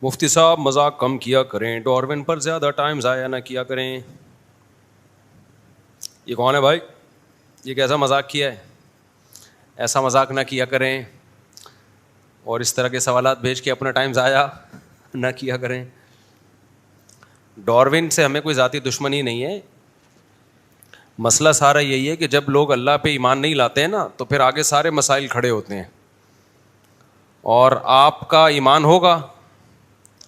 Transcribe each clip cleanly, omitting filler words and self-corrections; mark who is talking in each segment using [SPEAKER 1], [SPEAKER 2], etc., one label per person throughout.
[SPEAKER 1] مفتی صاحب مذاق کم کیا کریں, ڈارون پر زیادہ ٹائم ضائع نہ کیا کریں. یہ کون ہے بھائی؟ یہ کیسا مذاق کیا ہے؟ ایسا مذاق نہ کیا کریں اور اس طرح کے سوالات بھیج کے اپنا ٹائم ضائع نہ کیا کریں. ڈارون سے ہمیں کوئی ذاتی دشمنی نہیں ہے. مسئلہ سارا یہی ہے کہ جب لوگ اللہ پہ ایمان نہیں لاتے ہیں نا تو پھر آگے سارے مسائل کھڑے ہوتے ہیں. اور آپ کا ایمان ہوگا,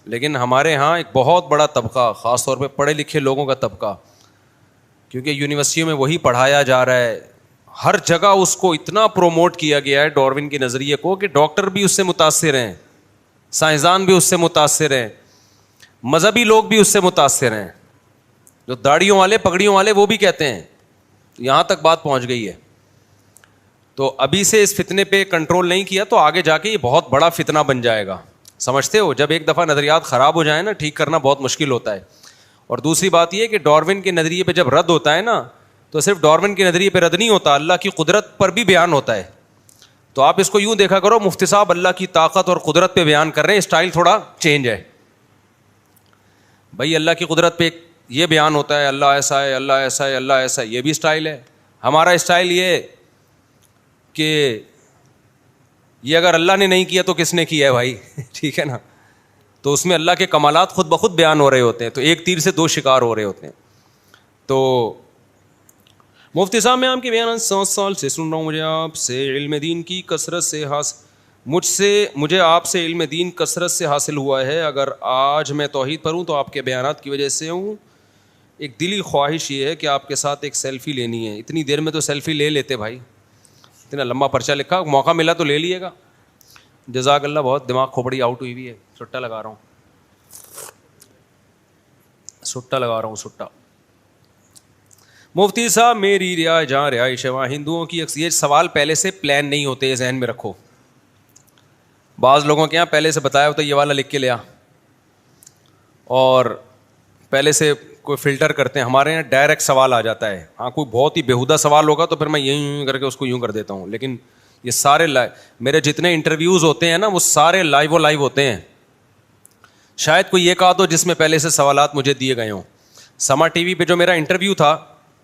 [SPEAKER 1] لیکن ہمارے ہاں ایک بہت بڑا طبقہ, خاص طور پہ پڑھے لکھے لوگوں کا طبقہ, کیونکہ یونیورسٹیوں میں وہی پڑھایا جا رہا ہے, ہر جگہ اس کو اتنا پروموٹ کیا گیا ہے ڈارون کے نظریے کو کہ ڈاکٹر بھی اس سے متاثر ہیں, سائنسدان بھی اس سے متاثر ہیں, مذہبی لوگ بھی اس سے متاثر ہیں. جو داڑھیوں والے پگڑیوں والے وہ بھی کہتے ہیں. یہاں تک بات پہنچ گئی ہے. تو ابھی سے اس فتنے پہ کنٹرول نہیں کیا تو آگے جا کے یہ بہت بڑا فتنہ بن جائے گا. سمجھتے ہو, جب ایک دفعہ نظریات خراب ہو جائیں نا, ٹھیک کرنا بہت مشکل ہوتا ہے. اور دوسری بات یہ کہ ڈارون کے نظریے پہ جب رد ہوتا ہے نا تو صرف ڈارون کے نظریے پہ رد نہیں ہوتا, اللہ کی قدرت پر بھی بیان ہوتا ہے. تو آپ اس کو یوں دیکھا کرو, مفتی صاحب اللہ کی طاقت اور قدرت پہ بیان کر رہے ہیں, اسٹائل تھوڑا چینج ہے. بھائی اللہ کی قدرت پہ یہ بیان ہوتا ہے اللہ ایسا ہے, اللہ ایسا ہے, اللہ ایسا ہے, یہ بھی اسٹائل ہے. ہمارا اسٹائل یہ کہ یہ اگر اللہ نے نہیں کیا تو کس نے کیا ہے بھائی؟ ٹھیک ہے نا. تو اس میں اللہ کے کمالات خود بخود بیان ہو رہے ہوتے ہیں, تو ایک تیر سے دو شکار ہو رہے ہوتے ہیں. تو مفتی صاحب میں آپ کے بیان 7 سال سے سن رہا ہوں, مجھے آپ سے علم دین کثرت سے حاصل ہوا ہے. اگر آج میں توحید پر ہوں تو آپ کے بیانات کی وجہ سے ہوں. ایک دلی خواہش یہ ہے کہ آپ کے ساتھ ایک سیلفی لینی ہے. اتنی دیر میں تو سیلفی لے لیتے بھائی, اتنا لمبا پرچہ لکھا, موقع ملا تو لے لیے گا. جزاک اللہ. بہت دماغ کھوپڑی آؤٹ ہوئی ہوئی ہے. سٹا لگا رہا ہوں سٹا. مفتی صاحب میری رہائش ہے وہاں ہندوؤں کی یہ سوال پہلے سے پلان نہیں ہوتے, یہ ذہن میں رکھو. بعض لوگوں کے یہاں پہلے سے بتایا ہوتا ہے یہ والا لکھ کے لیا, اور پہلے سے کوئی فلٹر کرتے ہیں. ہمارے یہاں ڈائریکٹ سوال آ جاتا ہے. ہاں کوئی بہت ہی بیہودہ سوال ہوگا تو پھر میں یوں کر کے اس کو یوں کر دیتا ہوں, لیکن یہ سارے میرے جتنے انٹرویوز ہوتے ہیں نا وہ سارے لائیو ہوتے ہیں. شاید کوئی ایک آدھ ہو جس میں پہلے سے سوالات مجھے دیے گئے ہوں. سما ٹی وی پہ جو میرا انٹرویو تھا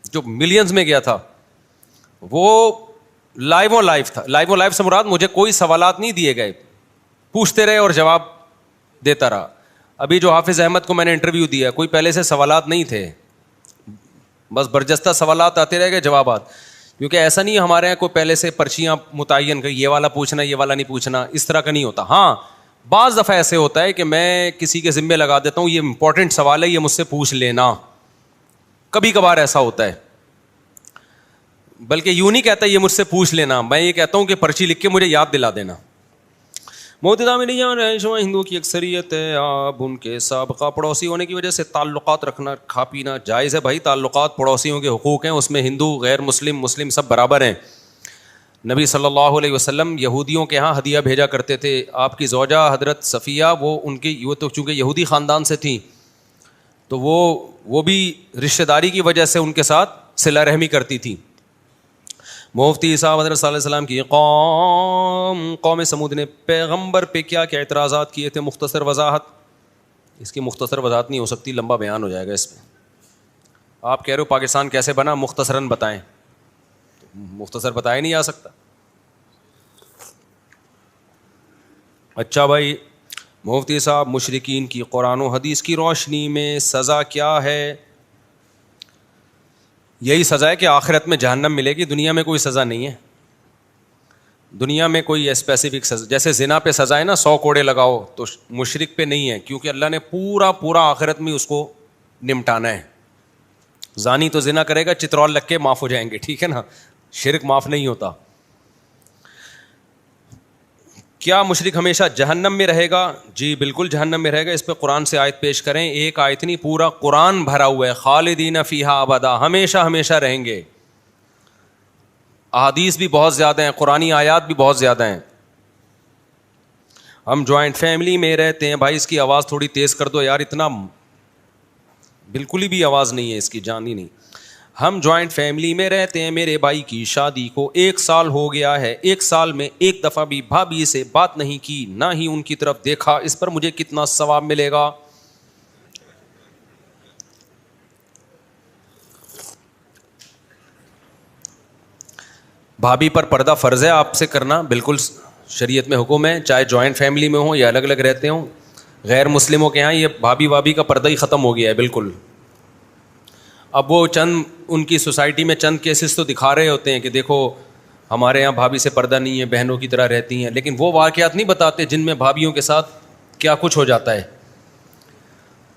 [SPEAKER 1] جو ملینز میں گیا تھا وہ لائیو تھا. لائیو سے مراد مجھے کوئی سوالات نہیں دیے گئے, پوچھتے رہے اور جواب دیتا رہا. ابھی جو حافظ احمد کو میں نے انٹرویو دیا کوئی پہلے سے سوالات نہیں تھے, بس برجستہ سوالات آتے رہ گئے جوابات. کیونکہ ایسا نہیں ہمارے یہاں کوئی پہلے سے پرچیاں متعین کر یہ والا پوچھنا یہ والا نہیں پوچھنا, اس طرح کا نہیں ہوتا. ہاں بعض دفعہ ایسے ہوتا ہے کہ میں کسی کے ذمے لگا دیتا ہوں یہ امپورٹنٹ سوال ہے یہ مجھ سے پوچھ لینا, کبھی کبھار ایسا ہوتا ہے. بلکہ یوں نہیں کہتا یہ مجھ سے پوچھ لینا, میں یہ کہتا ہوں کہ پرچی لکھ کے مجھے یاد دلا دینا. موتی صاحب نہیں جان رہے ہندوؤں کی اکثریت ہے, آپ ان کے سابقہ پڑوسی ہونے کی وجہ سے تعلقات رکھنا کھا پینا جائز ہے. بھائی تعلقات پڑوسیوں کے حقوق ہیں, اس میں ہندو غیر مسلم سب برابر ہیں. نبی صلی اللہ علیہ وسلم یہودیوں کے ہاں ہدیہ بھیجا کرتے تھے. آپ کی زوجہ حضرت صفیہ وہ ان کی وہ تو چونکہ یہودی خاندان سے تھیں تو وہ بھی رشتہ داری کی وجہ سے ان کے ساتھ صلہ رحمی کرتی تھی. مفتی صاحب حضرت صلی اللہ علیہ وسلم کی قوم سمود نے پیغمبر پہ کیا کیا اعتراضات کیے تھے؟ مختصر وضاحت. اس کی مختصر وضاحت نہیں ہو سکتی, لمبا بیان ہو جائے گا اس میں. آپ کہہ رہے ہو پاکستان کیسے بنا, مختصراً بتائیں. مختصر بتایا نہیں جا سکتا. اچھا بھائی مفتی صاحب مشرکین کی قرآن و حدیث کی روشنی میں سزا کیا ہے؟ یہی سزا ہے کہ آخرت میں جہنم ملے گی, دنیا میں کوئی سزا نہیں ہے. دنیا میں کوئی اسپیسیفک سزا, جیسے زنا پہ سزا ہے نا 100 کوڑے لگاؤ, تو مشرک پہ نہیں ہے, کیونکہ اللہ نے پورا آخرت میں اس کو نمٹانا ہے. زانی تو زنا کرے گا, چترول لگ کے معاف ہو جائیں گے, ٹھیک ہے نا, شرک معاف نہیں ہوتا. کیا مشرک ہمیشہ جہنم میں رہے گا؟ جی بالکل جہنم میں رہے گا. اس پہ قرآن سے آیت پیش کریں, ایک آیت نہیں پورا قرآن بھرا ہوا ہے. خالدین فیہا ابدا, ہمیشہ رہیں گے. احادیث بھی بہت زیادہ ہیں, قرآنی آیات بھی بہت زیادہ ہیں. ہم جوائنٹ فیملی میں رہتے ہیں. بھائی اس کی آواز تھوڑی تیز کر دو یار, اتنا بالکل ہی بھی آواز نہیں ہے اس کی, جان ہی نہیں. ہم جوائنٹ فیملی میں رہتے ہیں, میرے بھائی کی شادی کو 1 سال ہو گیا ہے, 1 سال میں ایک دفعہ بھی بھابھی سے بات نہیں کی, نہ ہی ان کی طرف دیکھا, اس پر مجھے کتنا ثواب ملے گا؟ بھابھی پر پردہ فرض ہے آپ سے کرنا, بالکل شریعت میں حکم ہے, چاہے جوائنٹ فیملی میں ہوں یا الگ الگ رہتے ہوں. غیر مسلموں کے یہاں یہ بھابھی وابھی کا پردہ ہی ختم ہو گیا ہے بالکل. اب وہ چند ان کی سوسائٹی میں چند کیسز تو دکھا رہے ہوتے ہیں کہ دیکھو ہمارے یہاں بھابھی سے پردہ نہیں ہے, بہنوں کی طرح رہتی ہیں, لیکن وہ واقعات نہیں بتاتے جن میں بھابھیوں کے ساتھ کیا کچھ ہو جاتا ہے.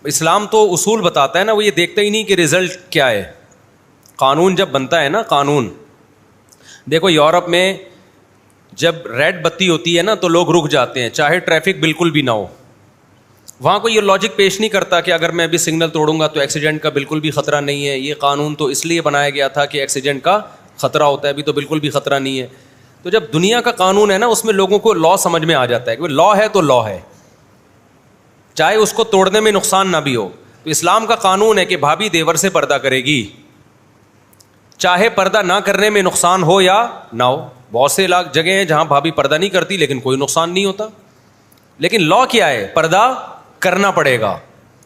[SPEAKER 1] اسلام تو اصول بتاتا ہے نا, وہ یہ دیکھتا ہی نہیں کہ رزلٹ کیا ہے. قانون جب بنتا ہے نا, قانون دیکھو یورپ میں جب ریڈ بتی ہوتی ہے نا تو لوگ رک جاتے ہیں چاہے ٹریفک بالکل بھی نہ ہو. وہاں کو یہ لاجک پیش نہیں کرتا کہ اگر میں ابھی سگنل توڑوں گا تو ایکسیڈنٹ کا بالکل بھی خطرہ نہیں ہے. یہ قانون تو اس لیے بنایا گیا تھا کہ ایکسیڈنٹ کا خطرہ ہوتا ہے, ابھی تو بالکل بھی خطرہ نہیں ہے. تو جب دنیا کا قانون ہے نا اس میں لوگوں کو لا سمجھ میں آ جاتا ہے کہ لا ہے تو لا ہے, چاہے اس کو توڑنے میں نقصان نہ بھی ہو. تو اسلام کا قانون ہے کہ بھابھی دیور سے پردہ کرے گی, چاہے پردہ نہ کرنے میں نقصان ہو یا نہ ہو. بہت سے جگہ ہیں جہاں بھابھی پردہ نہیں کرتی لیکن کوئی نقصان نہیں ہوتا. لیکن لا کیا ہے؟ پردہ کرنا پڑے گا,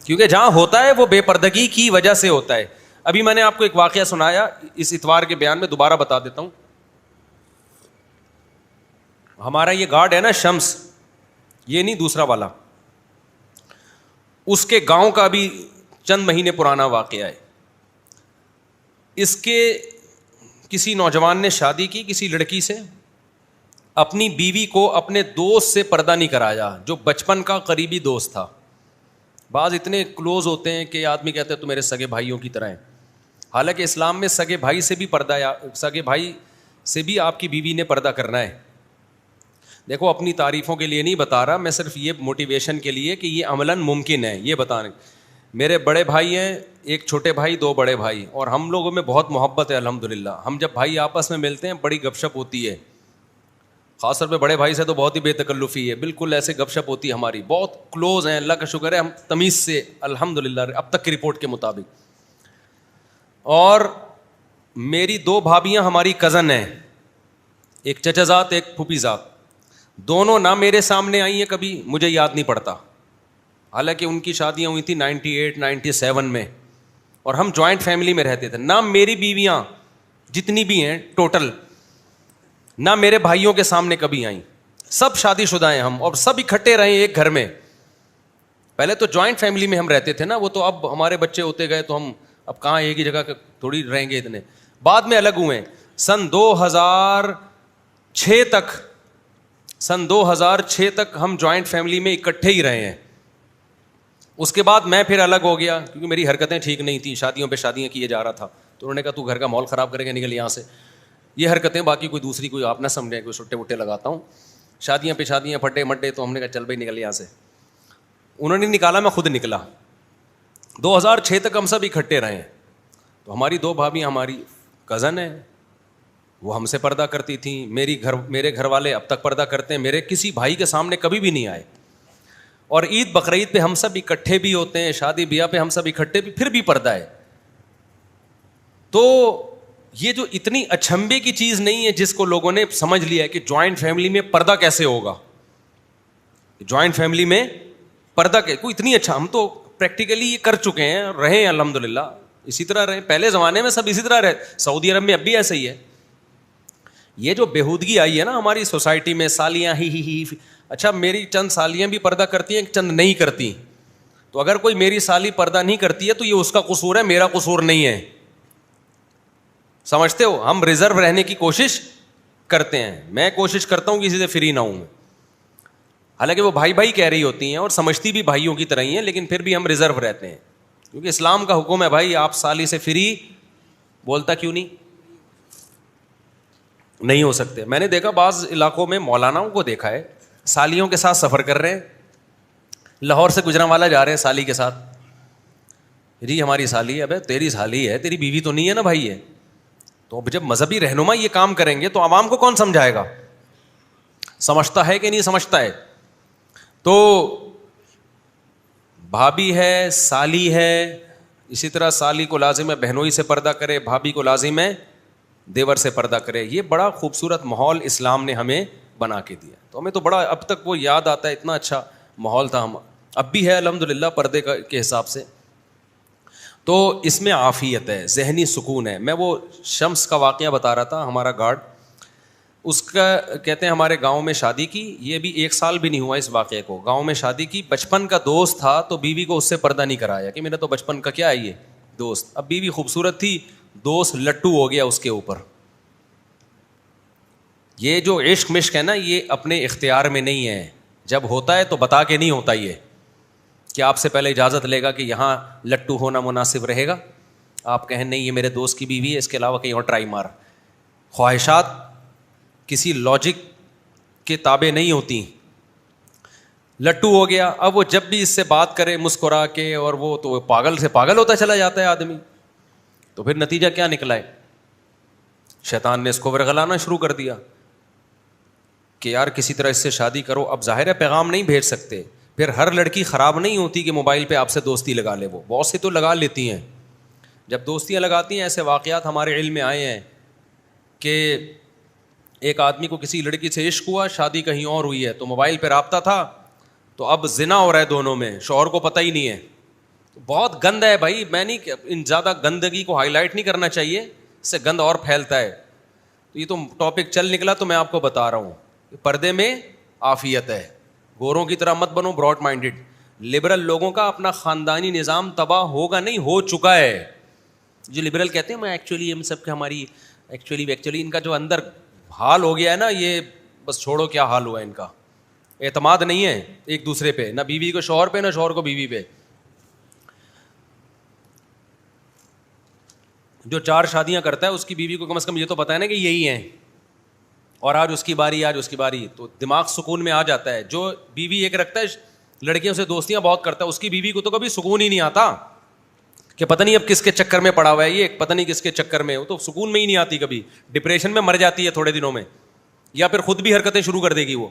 [SPEAKER 1] کیونکہ جہاں ہوتا ہے وہ بے پردگی کی وجہ سے ہوتا ہے. ابھی میں نے آپ کو ایک واقعہ سنایا, اس اتوار کے بیان میں دوبارہ بتا دیتا ہوں. ہمارا یہ گارڈ ہے نا شمس, یہ نہیں دوسرا والا, اس کے گاؤں کا بھی چند مہینے پرانا واقعہ ہے. اس کے کسی نوجوان نے شادی کی کسی لڑکی سے, اپنی بیوی کو اپنے دوست سے پردہ نہیں کرایا جو بچپن کا قریبی دوست تھا. بعض اتنے کلوز ہوتے ہیں کہ آدمی کہتے ہیں تو میرے سگے بھائیوں کی طرح ہیں. حالانکہ اسلام میں سگے بھائی سے بھی پردہ, سگے بھائی سے بھی آپ کی بیوی نے پردہ کرنا ہے. دیکھو اپنی تعریفوں کے لیے نہیں بتا رہا میں, صرف یہ موٹیویشن کے لیے کہ یہ عملاً ممکن ہے. یہ بتانے میرے بڑے بھائی ہیں, ایک چھوٹے بھائی, 2 بڑے بھائی, اور ہم لوگوں میں بہت محبت ہے الحمدللہ. ہم جب بھائی آپس میں ملتے ہیں بڑی گپ شپ ہوتی ہے, خاص طور پہ بڑے بھائی سے تو بہت ہی بے تکلفی ہے, بالکل ایسے گپ شپ ہوتی ہے ہماری, بہت کلوز ہیں, اللہ کا شکر ہے ہم تمیز سے الحمدللہ اب تک کی رپورٹ کے مطابق. اور میری 2 بھابیاں ہماری کزن ہیں, ایک چچا زاد ایک پھوپھی زاد, دونوں نہ میرے سامنے آئی ہیں کبھی, مجھے یاد نہیں پڑتا. حالانکہ ان کی شادیاں ہوئی تھیں 98 97 میں, اور ہم جوائنٹ فیملی میں رہتے تھے. نہ میری بیویاں جتنی بھی ہیں ٹوٹل, نہ میرے بھائیوں کے سامنے کبھی آئیں. سب شادی شدہ ہیں ہم, اور سب اکٹھے رہے ایک گھر میں. پہلے تو جوائنٹ فیملی میں ہم رہتے تھے نا, وہ تو اب ہمارے بچے ہوتے گئے تو ہم اب کہاں ایک ہی جگہ تھوڑی رہیں گے اتنے. بعد میں الگ ہوئے سن 2006 تک ہم جوائنٹ فیملی میں اکٹھے ہی رہے ہیں. اس کے بعد میں پھر الگ ہو گیا کیونکہ میری حرکتیں ٹھیک نہیں تھیں, شادیوں پہ شادیاں کیے جا رہا تھا. تو انہوں نے کہا تو گھر کا ماحول خراب کرے گا, نکل یہاں سے. یہ حرکتیں باقی کوئی دوسری کوئی آپ نہ سمجھیں, کوئی چھٹے وٹے لگاتا ہوں, شادیاں پہ شادیاں پھٹے مٹے. تو ہم نے کہا چل بھائی نکل یہاں سے. انہوں نے نکالا, میں خود نکلا. 2006 تک ہم سب اکٹھے رہے ہیں. تو ہماری 2 بھابیاں ہماری کزن ہیں, وہ ہم سے پردہ کرتی تھیں. میرے گھر والے اب تک پردہ کرتے ہیں, میرے کسی بھائی کے سامنے کبھی بھی نہیں آئے. اور عید بقرعید پہ ہم سب اکٹھے بھی ہوتے ہیں, شادی بیاہ پہ ہم سب اکٹھے بھی, پھر بھی پردہ ہے. تو یہ جو اتنی اچھمبے کی چیز نہیں ہے جس کو لوگوں نے سمجھ لیا ہے کہ جوائنٹ فیملی میں پردہ کیسے ہوگا, جوائنٹ فیملی میں پردہ کوئی اتنی اچھا. ہم تو پریکٹیکلی یہ کر چکے ہیں, رہے ہیں الحمدللہ, اسی طرح رہے. پہلے زمانے میں سب اسی طرح رہے, سعودی عرب میں اب بھی ایسا ہی ہے. یہ جو بےہودگی آئی ہے نا ہماری سوسائٹی میں, سالیاں ہی اچھا میری چند سالیاں بھی پردہ کرتی ہیں, چند نہیں کرتی. تو اگر کوئی میری سالی پردہ نہیں کرتی ہے تو یہ اس کا قصور ہے, میرا قصور نہیں ہے. سمجھتے ہو؟ ہم ریزرو رہنے کی کوشش کرتے ہیں. میں کوشش کرتا ہوں کسی سے فری نہ ہوں. حالانکہ وہ بھائی بھائی کہہ رہی ہوتی ہیں اور سمجھتی بھی بھائیوں کی طرح ہی ہیں, لیکن پھر بھی ہم ریزرو رہتے ہیں کیونکہ اسلام کا حکم ہے بھائی آپ سالی سے فری بولتا کیوں نہیں ہو سکتے. میں نے دیکھا بعض علاقوں میں مولاناؤں کو دیکھا ہے سالیوں کے ساتھ سفر کر رہے ہیں, لاہور سے گجرانوالا جا رہے ہیں سالی کے ساتھ. جی ہماری سالی ہے. ابے تیری سالی ہے, تیری بیوی تو نہیں ہے نا بھائی ہے. تو جب مذہبی رہنما یہ کام کریں گے تو عوام کو کون سمجھائے گا؟ سمجھتا ہے کہ نہیں سمجھتا ہے؟ تو بھابھی ہے, سالی ہے, اسی طرح سالی کو لازم ہے بہنوئی سے پردہ کرے, بھابھی کو لازم ہے دیور سے پردہ کرے. یہ بڑا خوبصورت ماحول اسلام نے ہمیں بنا کے دیا. تو ہمیں تو بڑا اب تک وہ یاد آتا ہے, اتنا اچھا ماحول تھا, ہم اب بھی ہے الحمدللہ پردے کے حساب سے. تو اس میں عافیت ہے, ذہنی سکون ہے. میں وہ شمس کا واقعہ بتا رہا تھا, ہمارا گارڈ, اس کا کہتے ہیں ہمارے گاؤں میں شادی کی, یہ بھی 1 سال بھی نہیں ہوا اس واقعے کو, گاؤں میں شادی کی, بچپن کا دوست تھا تو بیوی کو اس سے پردہ نہیں کرایا کہ میرا تو بچپن کا کیا ہے یہ دوست. اب بیوی خوبصورت تھی, دوست لٹو ہو گیا اس کے اوپر. یہ جو عشق مشق ہے نا, یہ اپنے اختیار میں نہیں ہے, جب ہوتا ہے تو بتا کے نہیں ہوتا, یہ کہ آپ سے پہلے اجازت لے گا کہ یہاں لٹو ہونا مناسب رہے گا, آپ کہیں نہیں یہ میرے دوست کی بیوی ہے, اس کے علاوہ کہیں اور ٹرائی مار. خواہشات کسی لاجک کے تابع نہیں ہوتی. لٹو ہو گیا, اب وہ جب بھی اس سے بات کرے مسکرا کے, اور وہ تو پاگل سے پاگل ہوتا چلا جاتا ہے آدمی. تو پھر نتیجہ کیا نکلا ہے, شیطان نے اس کو ورغلانا شروع کر دیا کہ یار کسی طرح اس سے شادی کرو. اب ظاہر ہے پیغام نہیں بھیج سکتے, پھر ہر لڑکی خراب نہیں ہوتی کہ موبائل پہ آپ سے دوستی لگا لے, وہ بہت سی تو لگا لیتی ہیں. جب دوستیاں لگاتی ہیں, ایسے واقعات ہمارے علم میں آئے ہیں کہ ایک آدمی کو کسی لڑکی سے عشق ہوا, شادی کہیں اور ہوئی ہے, تو موبائل پہ رابطہ تھا, تو اب زنا ہو رہا ہے دونوں میں, شوہر کو پتہ ہی نہیں ہے. بہت گند ہے بھائی, میں نہیں ان زیادہ گندگی کو ہائی لائٹ نہیں کرنا چاہیے, اس سے گند اور پھیلتا ہے. تو یہ تو ٹاپک چل نکلا تو میں آپ کو بتا رہا ہوں, پردے میں عافیت ہے. گوروں کی طرح مت بنو براڈ مائنڈڈ. لبرل لوگوں کا اپنا خاندانی نظام تباہ ہوگا نہیں, ہو چکا ہے. جو لبرل کہتے ہیں میں ایکچولی ہم سب کے ہماری ایکچولی ان کا جو اندر حال ہو گیا ہے نا, یہ بس چھوڑو کیا حال ہوا ہے ان کا. اعتماد نہیں ہے ایک دوسرے پہ, نہ بیوی کو شوہر پہ, نہ شوہر کو بیوی پہ. جو 4 شادیاں کرتا ہے اس کی بیوی کو کم از کم یہ تو پتہ ہے نا کہ یہی ہیں, اور آج اس کی باری, آج اس کی باری, تو دماغ سکون میں آ جاتا ہے. جو بیوی ایک رکھتا ہے لڑکیوں سے دوستیاں بہت کرتا ہے, اس کی بیوی کو تو کبھی سکون ہی نہیں آتا کہ پتہ نہیں اب کس کے چکر میں پڑا ہوا ہے یہ, پتہ نہیں کس کے چکر میں, وہ تو سکون میں ہی نہیں آتی, کبھی ڈپریشن میں مر جاتی ہے تھوڑے دنوں میں, یا پھر خود بھی حرکتیں شروع کر دے گی وہ.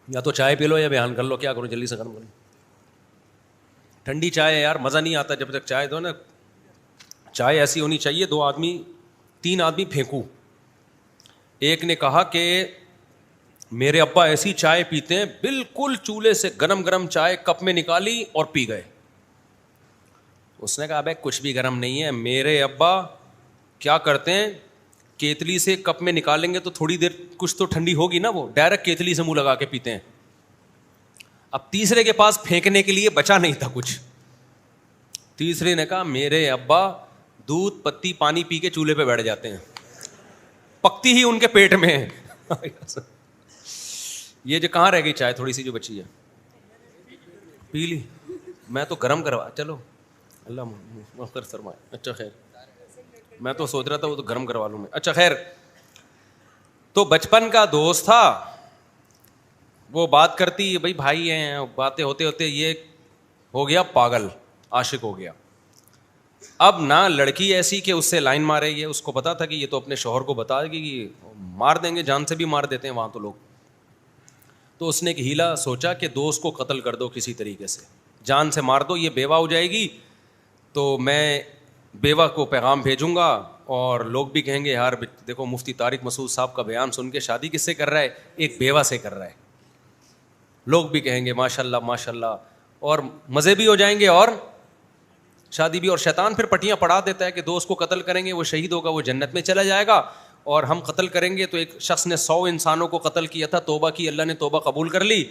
[SPEAKER 1] یا تو چائے پی لو یا بیان کر لو, کیا کرو جلدی سے ختم کرو. ٹھنڈی چائے ہے یار, مزہ نہیں آتا جب تک چائے دو نا. چائے ایسی ہونی چاہیے 2 آدمی 3 آدمی پھینکو. ایک نے کہا کہ میرے ابا ایسی چائے پیتے ہیں, بالکل چولہے سے گرم گرم چائے کپ میں نکالی اور پی گئے. اس نے کہا ابے کچھ بھی گرم نہیں ہے, میرے ابا کیا کرتے ہیں, کیتلی سے کپ میں نکالیں گے تو تھوڑی دیر کچھ تو ٹھنڈی ہوگی نا, وہ ڈائریکٹ کیتلی سے منہ لگا کے پیتے ہیں. اب تیسرے کے پاس پھینکنے کے لیے بچا نہیں تھا کچھ. تیسرے نے کہا میرے ابا دودھ پتی پانی پی کے چولہے پہ بیٹھ جاتے ہیں, پکتی ہی ان کے پیٹ میں ہے. یہ جو کہاں رہ گئی چائے تھوڑی سی جو بچی ہے, پی لی, میں تو گرم کروا, چلو اللہ مغفر فرمائے. اچھا خیر, میں تو سوچ رہا تھا وہ تو گرم کروا لوں میں. اچھا خیر, تو بچپن کا دوست تھا, وہ بات کرتی بھائی بھائی ہیں, باتیں ہوتے ہوتے یہ ہو گیا پاگل, عاشق ہو گیا. اب نہ لڑکی ایسی کہ اس سے لائن مارے, یہ اس کو پتا تھا کہ یہ تو اپنے شوہر کو بتا دے گی, مار دیں گے, جان سے بھی مار دیتے ہیں وہاں تو لوگ. تو اس نے ایک ہیلا سوچا کہ دوست کو قتل کر دو کسی طریقے سے, جان سے مار دو, یہ بیوہ ہو جائے گی تو میں بیوہ کو پیغام بھیجوں گا, اور لوگ بھی کہیں گے یار دیکھو مفتی طارق مسعود صاحب کا بیان سن کے شادی کس سے کر رہا ہے, ایک بیوہ سے کر رہا ہے. لوگ بھی کہیں گے ماشاء اللہ ماشاء اللہ, اور مزے بھی ہو جائیں گے اور شادی بھی. اور شیطان پھر پٹیاں پڑھا دیتا ہے کہ دوست کو قتل کریں گے وہ شہید ہوگا, وہ جنت میں چلا جائے گا, اور ہم قتل کریں گے تو ایک شخص نے 100 انسانوں کو قتل کیا تھا, توبہ کی, اللہ نے توبہ قبول کر لی,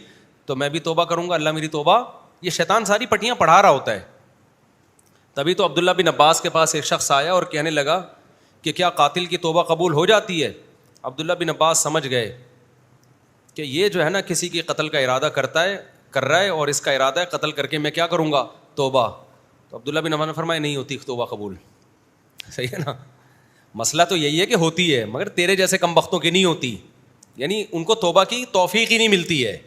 [SPEAKER 1] تو میں بھی توبہ کروں گا, اللہ میری توبہ. یہ شیطان ساری پٹیاں پڑھا رہا ہوتا ہے. تبھی تو عبداللہ بن عباس کے پاس ایک شخص آیا اور کہنے لگا کہ کیا قاتل کی توبہ قبول ہو جاتی ہے؟ عبداللہ بن عباس سمجھ گئے کہ یہ جو ہے نا کسی کے قتل کا ارادہ کر رہا ہے, اور اس کا ارادہ ہے قتل کر کے میں کیا کروں گا, توبہ. تو عبداللہ بن عمر نے فرمایا نہیں ہوتی توبہ قبول. صحیح ہے نا, مسئلہ تو یہی ہے کہ ہوتی ہے مگر تیرے جیسے کم بختوں کی نہیں ہوتی, یعنی ان کو توبہ کی توفیق ہی نہیں ملتی ہے.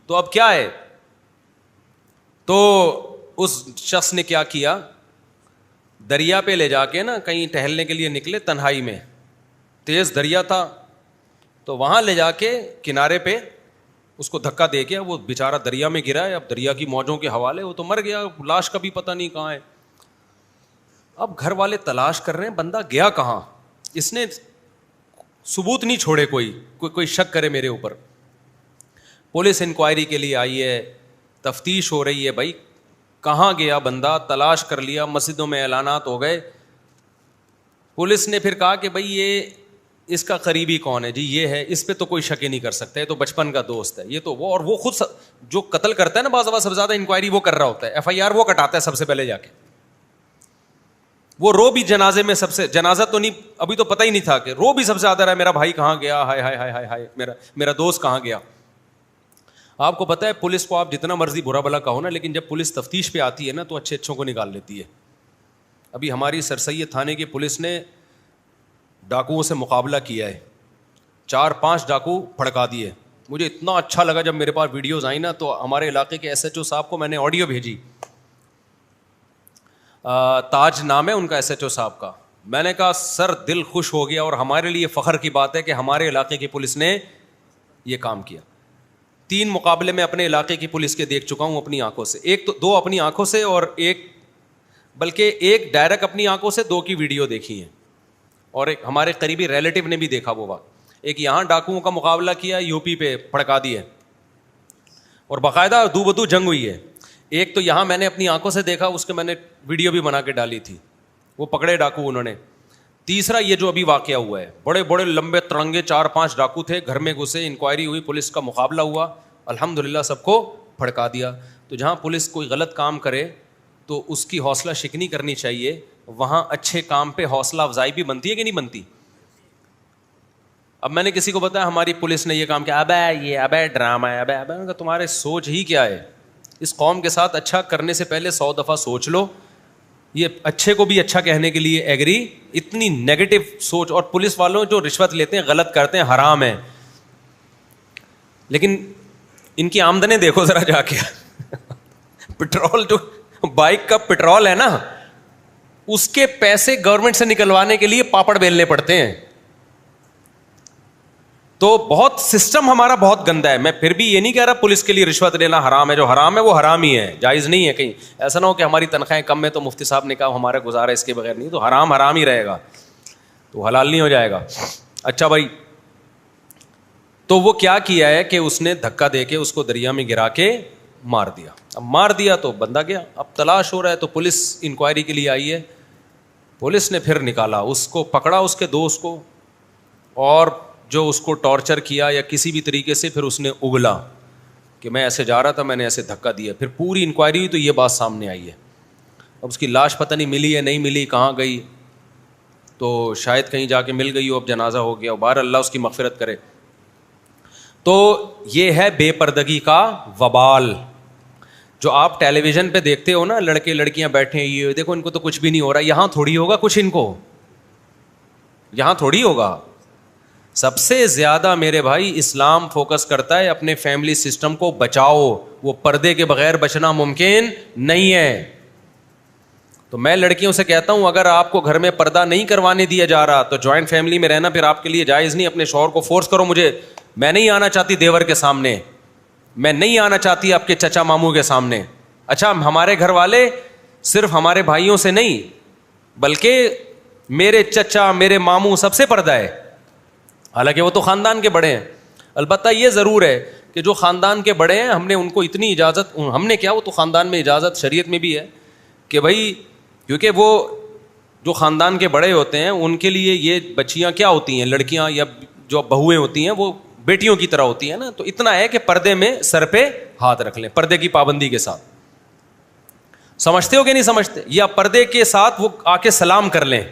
[SPEAKER 1] تو اب کیا ہے, تو اس شخص نے کیا کیا, دریا پہ لے جا کے نا کہیں ٹہلنے کے لیے نکلے, تنہائی میں تیز دریا تھا, تو وہاں لے جا کے کنارے پہ اس کو دھکا دے کے وہ بیچارہ دریا میں گرا ہے, اب دریا کی موجوں کے حوالے وہ تو مر گیا, لاش کا بھی پتہ نہیں کہاں ہے. اب گھر والے تلاش کر رہے ہیں بندہ گیا کہاں, اس نے ثبوت نہیں چھوڑے, کوئی شک کرے میرے اوپر. پولیس انکوائری کے لیے آئی ہے, تفتیش ہو رہی ہے, بھائی کہاں گیا بندہ, تلاش کر لیا, مسجدوں میں اعلانات ہو گئے. پولیس نے پھر کہا کہ بھائی یہ اس کا قریبی کون ہے جی, یہ ہے, اس پہ تو کوئی شک ہی نہیں کر سکتا, یہ تو بچپن کا دوست ہے, یہ تو وہ, اور وہ خود جو قتل کرتا ہے نا بعض دفعہ سب سے زیادہ انکوائری وہ کر رہا ہوتا ہے, ایف آئی آر وہ کٹاتا ہے سب سے پہلے جا کے. وہ رو بھی جنازے میں, سب سے جنازہ تو نہیں ابھی تو پتہ ہی نہیں تھا, کہ رو بھی سب سے زیادہ رہا میرا بھائی کہاں گیا, ہائے ہائے ہائے ہائے ہائے میرا دوست کہاں گیا. آپ کو پتہ ہے پولیس کو آپ جتنا مرضی برا بھلا کہو نا, لیکن جب پولیس تفتیش پہ آتی ہے نا تو اچھے اچھوں کو نکال لیتی ہے. ابھی ہماری سر سید تھانے کی پولیس نے ڈاکوؤں سے مقابلہ کیا ہے, 4-5 ڈاکو پھڑکا دیے. مجھے اتنا اچھا لگا جب میرے پاس ویڈیوز آئیں نا, تو ہمارے علاقے کے ایس ایچ او صاحب کو میں نے آڈیو بھیجی, تاج نام ہے ان کا ایس ایچ او صاحب کا. میں نے کہا سر دل خوش ہو گیا, اور ہمارے لیے فخر کی بات ہے کہ ہمارے علاقے کی پولیس نے یہ کام کیا. 3 مقابلے میں اپنے علاقے کی پولیس کے دیکھ چکا ہوں اپنی آنکھوں سے, ایک تو 2 اپنی آنکھوں سے, اور ایک ڈائریکٹ اپنی آنکھوں سے 2 کی ویڈیو دیکھی ہیں, اور ایک ہمارے قریبی ریلیٹیو نے بھی دیکھا وہ بات. ایک یہاں ڈاکوؤں کا مقابلہ کیا یو پی پہ, پھڑکا دیے, اور باقاعدہ دو بدو جنگ ہوئی ہے. ایک تو یہاں میں نے اپنی آنکھوں سے دیکھا, اس کے میں نے ویڈیو بھی بنا کے ڈالی تھی, وہ پکڑے ڈاکو انہوں نے. تیسرا یہ جو ابھی واقعہ ہوا ہے, بڑے بڑے لمبے ترنگے 4-5 ڈاکو تھے, گھر میں گھسے, انکوائری ہوئی, پولیس کا مقابلہ ہوا, الحمدللہ سب کو پھڑکا دیا. تو جہاں پولیس کوئی غلط کام کرے تو اس کی حوصلہ شکنی کرنی چاہیے, وہاں اچھے کام پہ حوصلہ افزائی بھی بنتی ہے کہ نہیں بنتی. اب میں نے کسی کو بتایا ہماری پولیس نے یہ کام کیا, ابے ڈرامہ ہے, ابے تمہارے سوچ ہی کیا ہے, اس قوم کے ساتھ اچھا کرنے سے پہلے 100 دفعہ سوچ لو. یہ اچھے کو بھی اچھا کہنے کے لیے ایگری, اتنی نیگیٹو سوچ. اور پولیس والوں جو رشوت لیتے ہیں, غلط کرتے ہیں, حرام ہے, لیکن ان کی آمدنیں دیکھو ذرا جا کے. پٹرول جو بائک کا پٹرول ہے نا, اس کے پیسے گورنمنٹ سے نکلوانے کے لیے پاپڑ بیلنے پڑتے ہیں. تو بہت سسٹم ہمارا بہت گندا ہے. میں پھر بھی یہ نہیں کہہ رہا پولیس کے لیے رشوت لینا حرام ہے, جو حرام ہے وہ حرام ہی ہے, جائز نہیں ہے. کہیں ایسا نہ ہو کہ ہماری تنخواہیں کم ہے تو مفتی صاحب نے کہا ہمارا گزارا اس کے بغیر نہیں, تو حرام حرام ہی رہے گا, تو حلال نہیں ہو جائے گا. اچھا بھائی, تو وہ کیا کیا ہے کہ اس نے دھکا دے کے اس کو دریا میں گرا کے مار دیا. اب مار دیا تو بندہ گیا, اب تلاش ہو رہا ہے, تو پولیس انکوائری کے لیے آئی ہے. پولیس نے پھر نکالا, اس کو پکڑا, اس کے دوست کو, اور جو اس کو ٹارچر کیا یا کسی بھی طریقے سے, پھر اس نے اگلا کہ میں ایسے جا رہا تھا, میں نے ایسے دھکا دیا. پھر پوری انکوائری ہوئی تو یہ بات سامنے آئی ہے. اب اس کی لاش پتہ نہیں ملی ہے نہیں ملی, کہاں گئی, تو شاید کہیں جا کے مل گئی ہو, اب جنازہ ہو گیا, باہر اللہ اس کی مغفرت کرے. تو یہ ہے بے پردگی کا وبال. جو آپ ٹیلی ویژن پہ دیکھتے ہو نا, لڑکے لڑکیاں بیٹھے ہیں, یہ دیکھو ان کو تو کچھ بھی نہیں ہو رہا, یہاں تھوڑی ہوگا کچھ, ان کو یہاں تھوڑی ہوگا. سب سے زیادہ میرے بھائی اسلام فوکس کرتا ہے اپنے فیملی سسٹم کو بچاؤ, وہ پردے کے بغیر بچنا ممکن نہیں ہے. تو میں لڑکیوں سے کہتا ہوں, اگر آپ کو گھر میں پردہ نہیں کروانے دیا جا رہا تو جوائنٹ فیملی میں رہنا پھر آپ کے لیے جائز نہیں. اپنے شوہر کو فورس کرو, مجھے میں نہیں آنا چاہتی دیور کے سامنے, میں نہیں آنا چاہتی آپ کے چچا ماموں کے سامنے. اچھا, ہمارے گھر والے صرف ہمارے بھائیوں سے نہیں بلکہ میرے چچا میرے ماموں سب سے پردہ ہے, حالانکہ وہ تو خاندان کے بڑے ہیں. البتہ یہ ضرور ہے کہ جو خاندان کے بڑے ہیں, ہم نے ان کو اتنی اجازت, ہم نے کیا, وہ تو خاندان میں اجازت شریعت میں بھی ہے کہ بھائی, کیونکہ وہ جو خاندان کے بڑے ہوتے ہیں ان کے لیے یہ بچیاں کیا ہوتی ہیں, لڑکیاں یا جو بہویں ہوتی ہیں وہ بیٹیوں کی طرح ہوتی ہیں نا. تو اتنا ہے کہ پردے میں سر پہ ہاتھ رکھ لیں, پردے کی پابندی کے ساتھ. سمجھتے ہو کہ نہیں سمجھتے؟ یا پردے کے ساتھ وہ آ کے سلام کر لیں.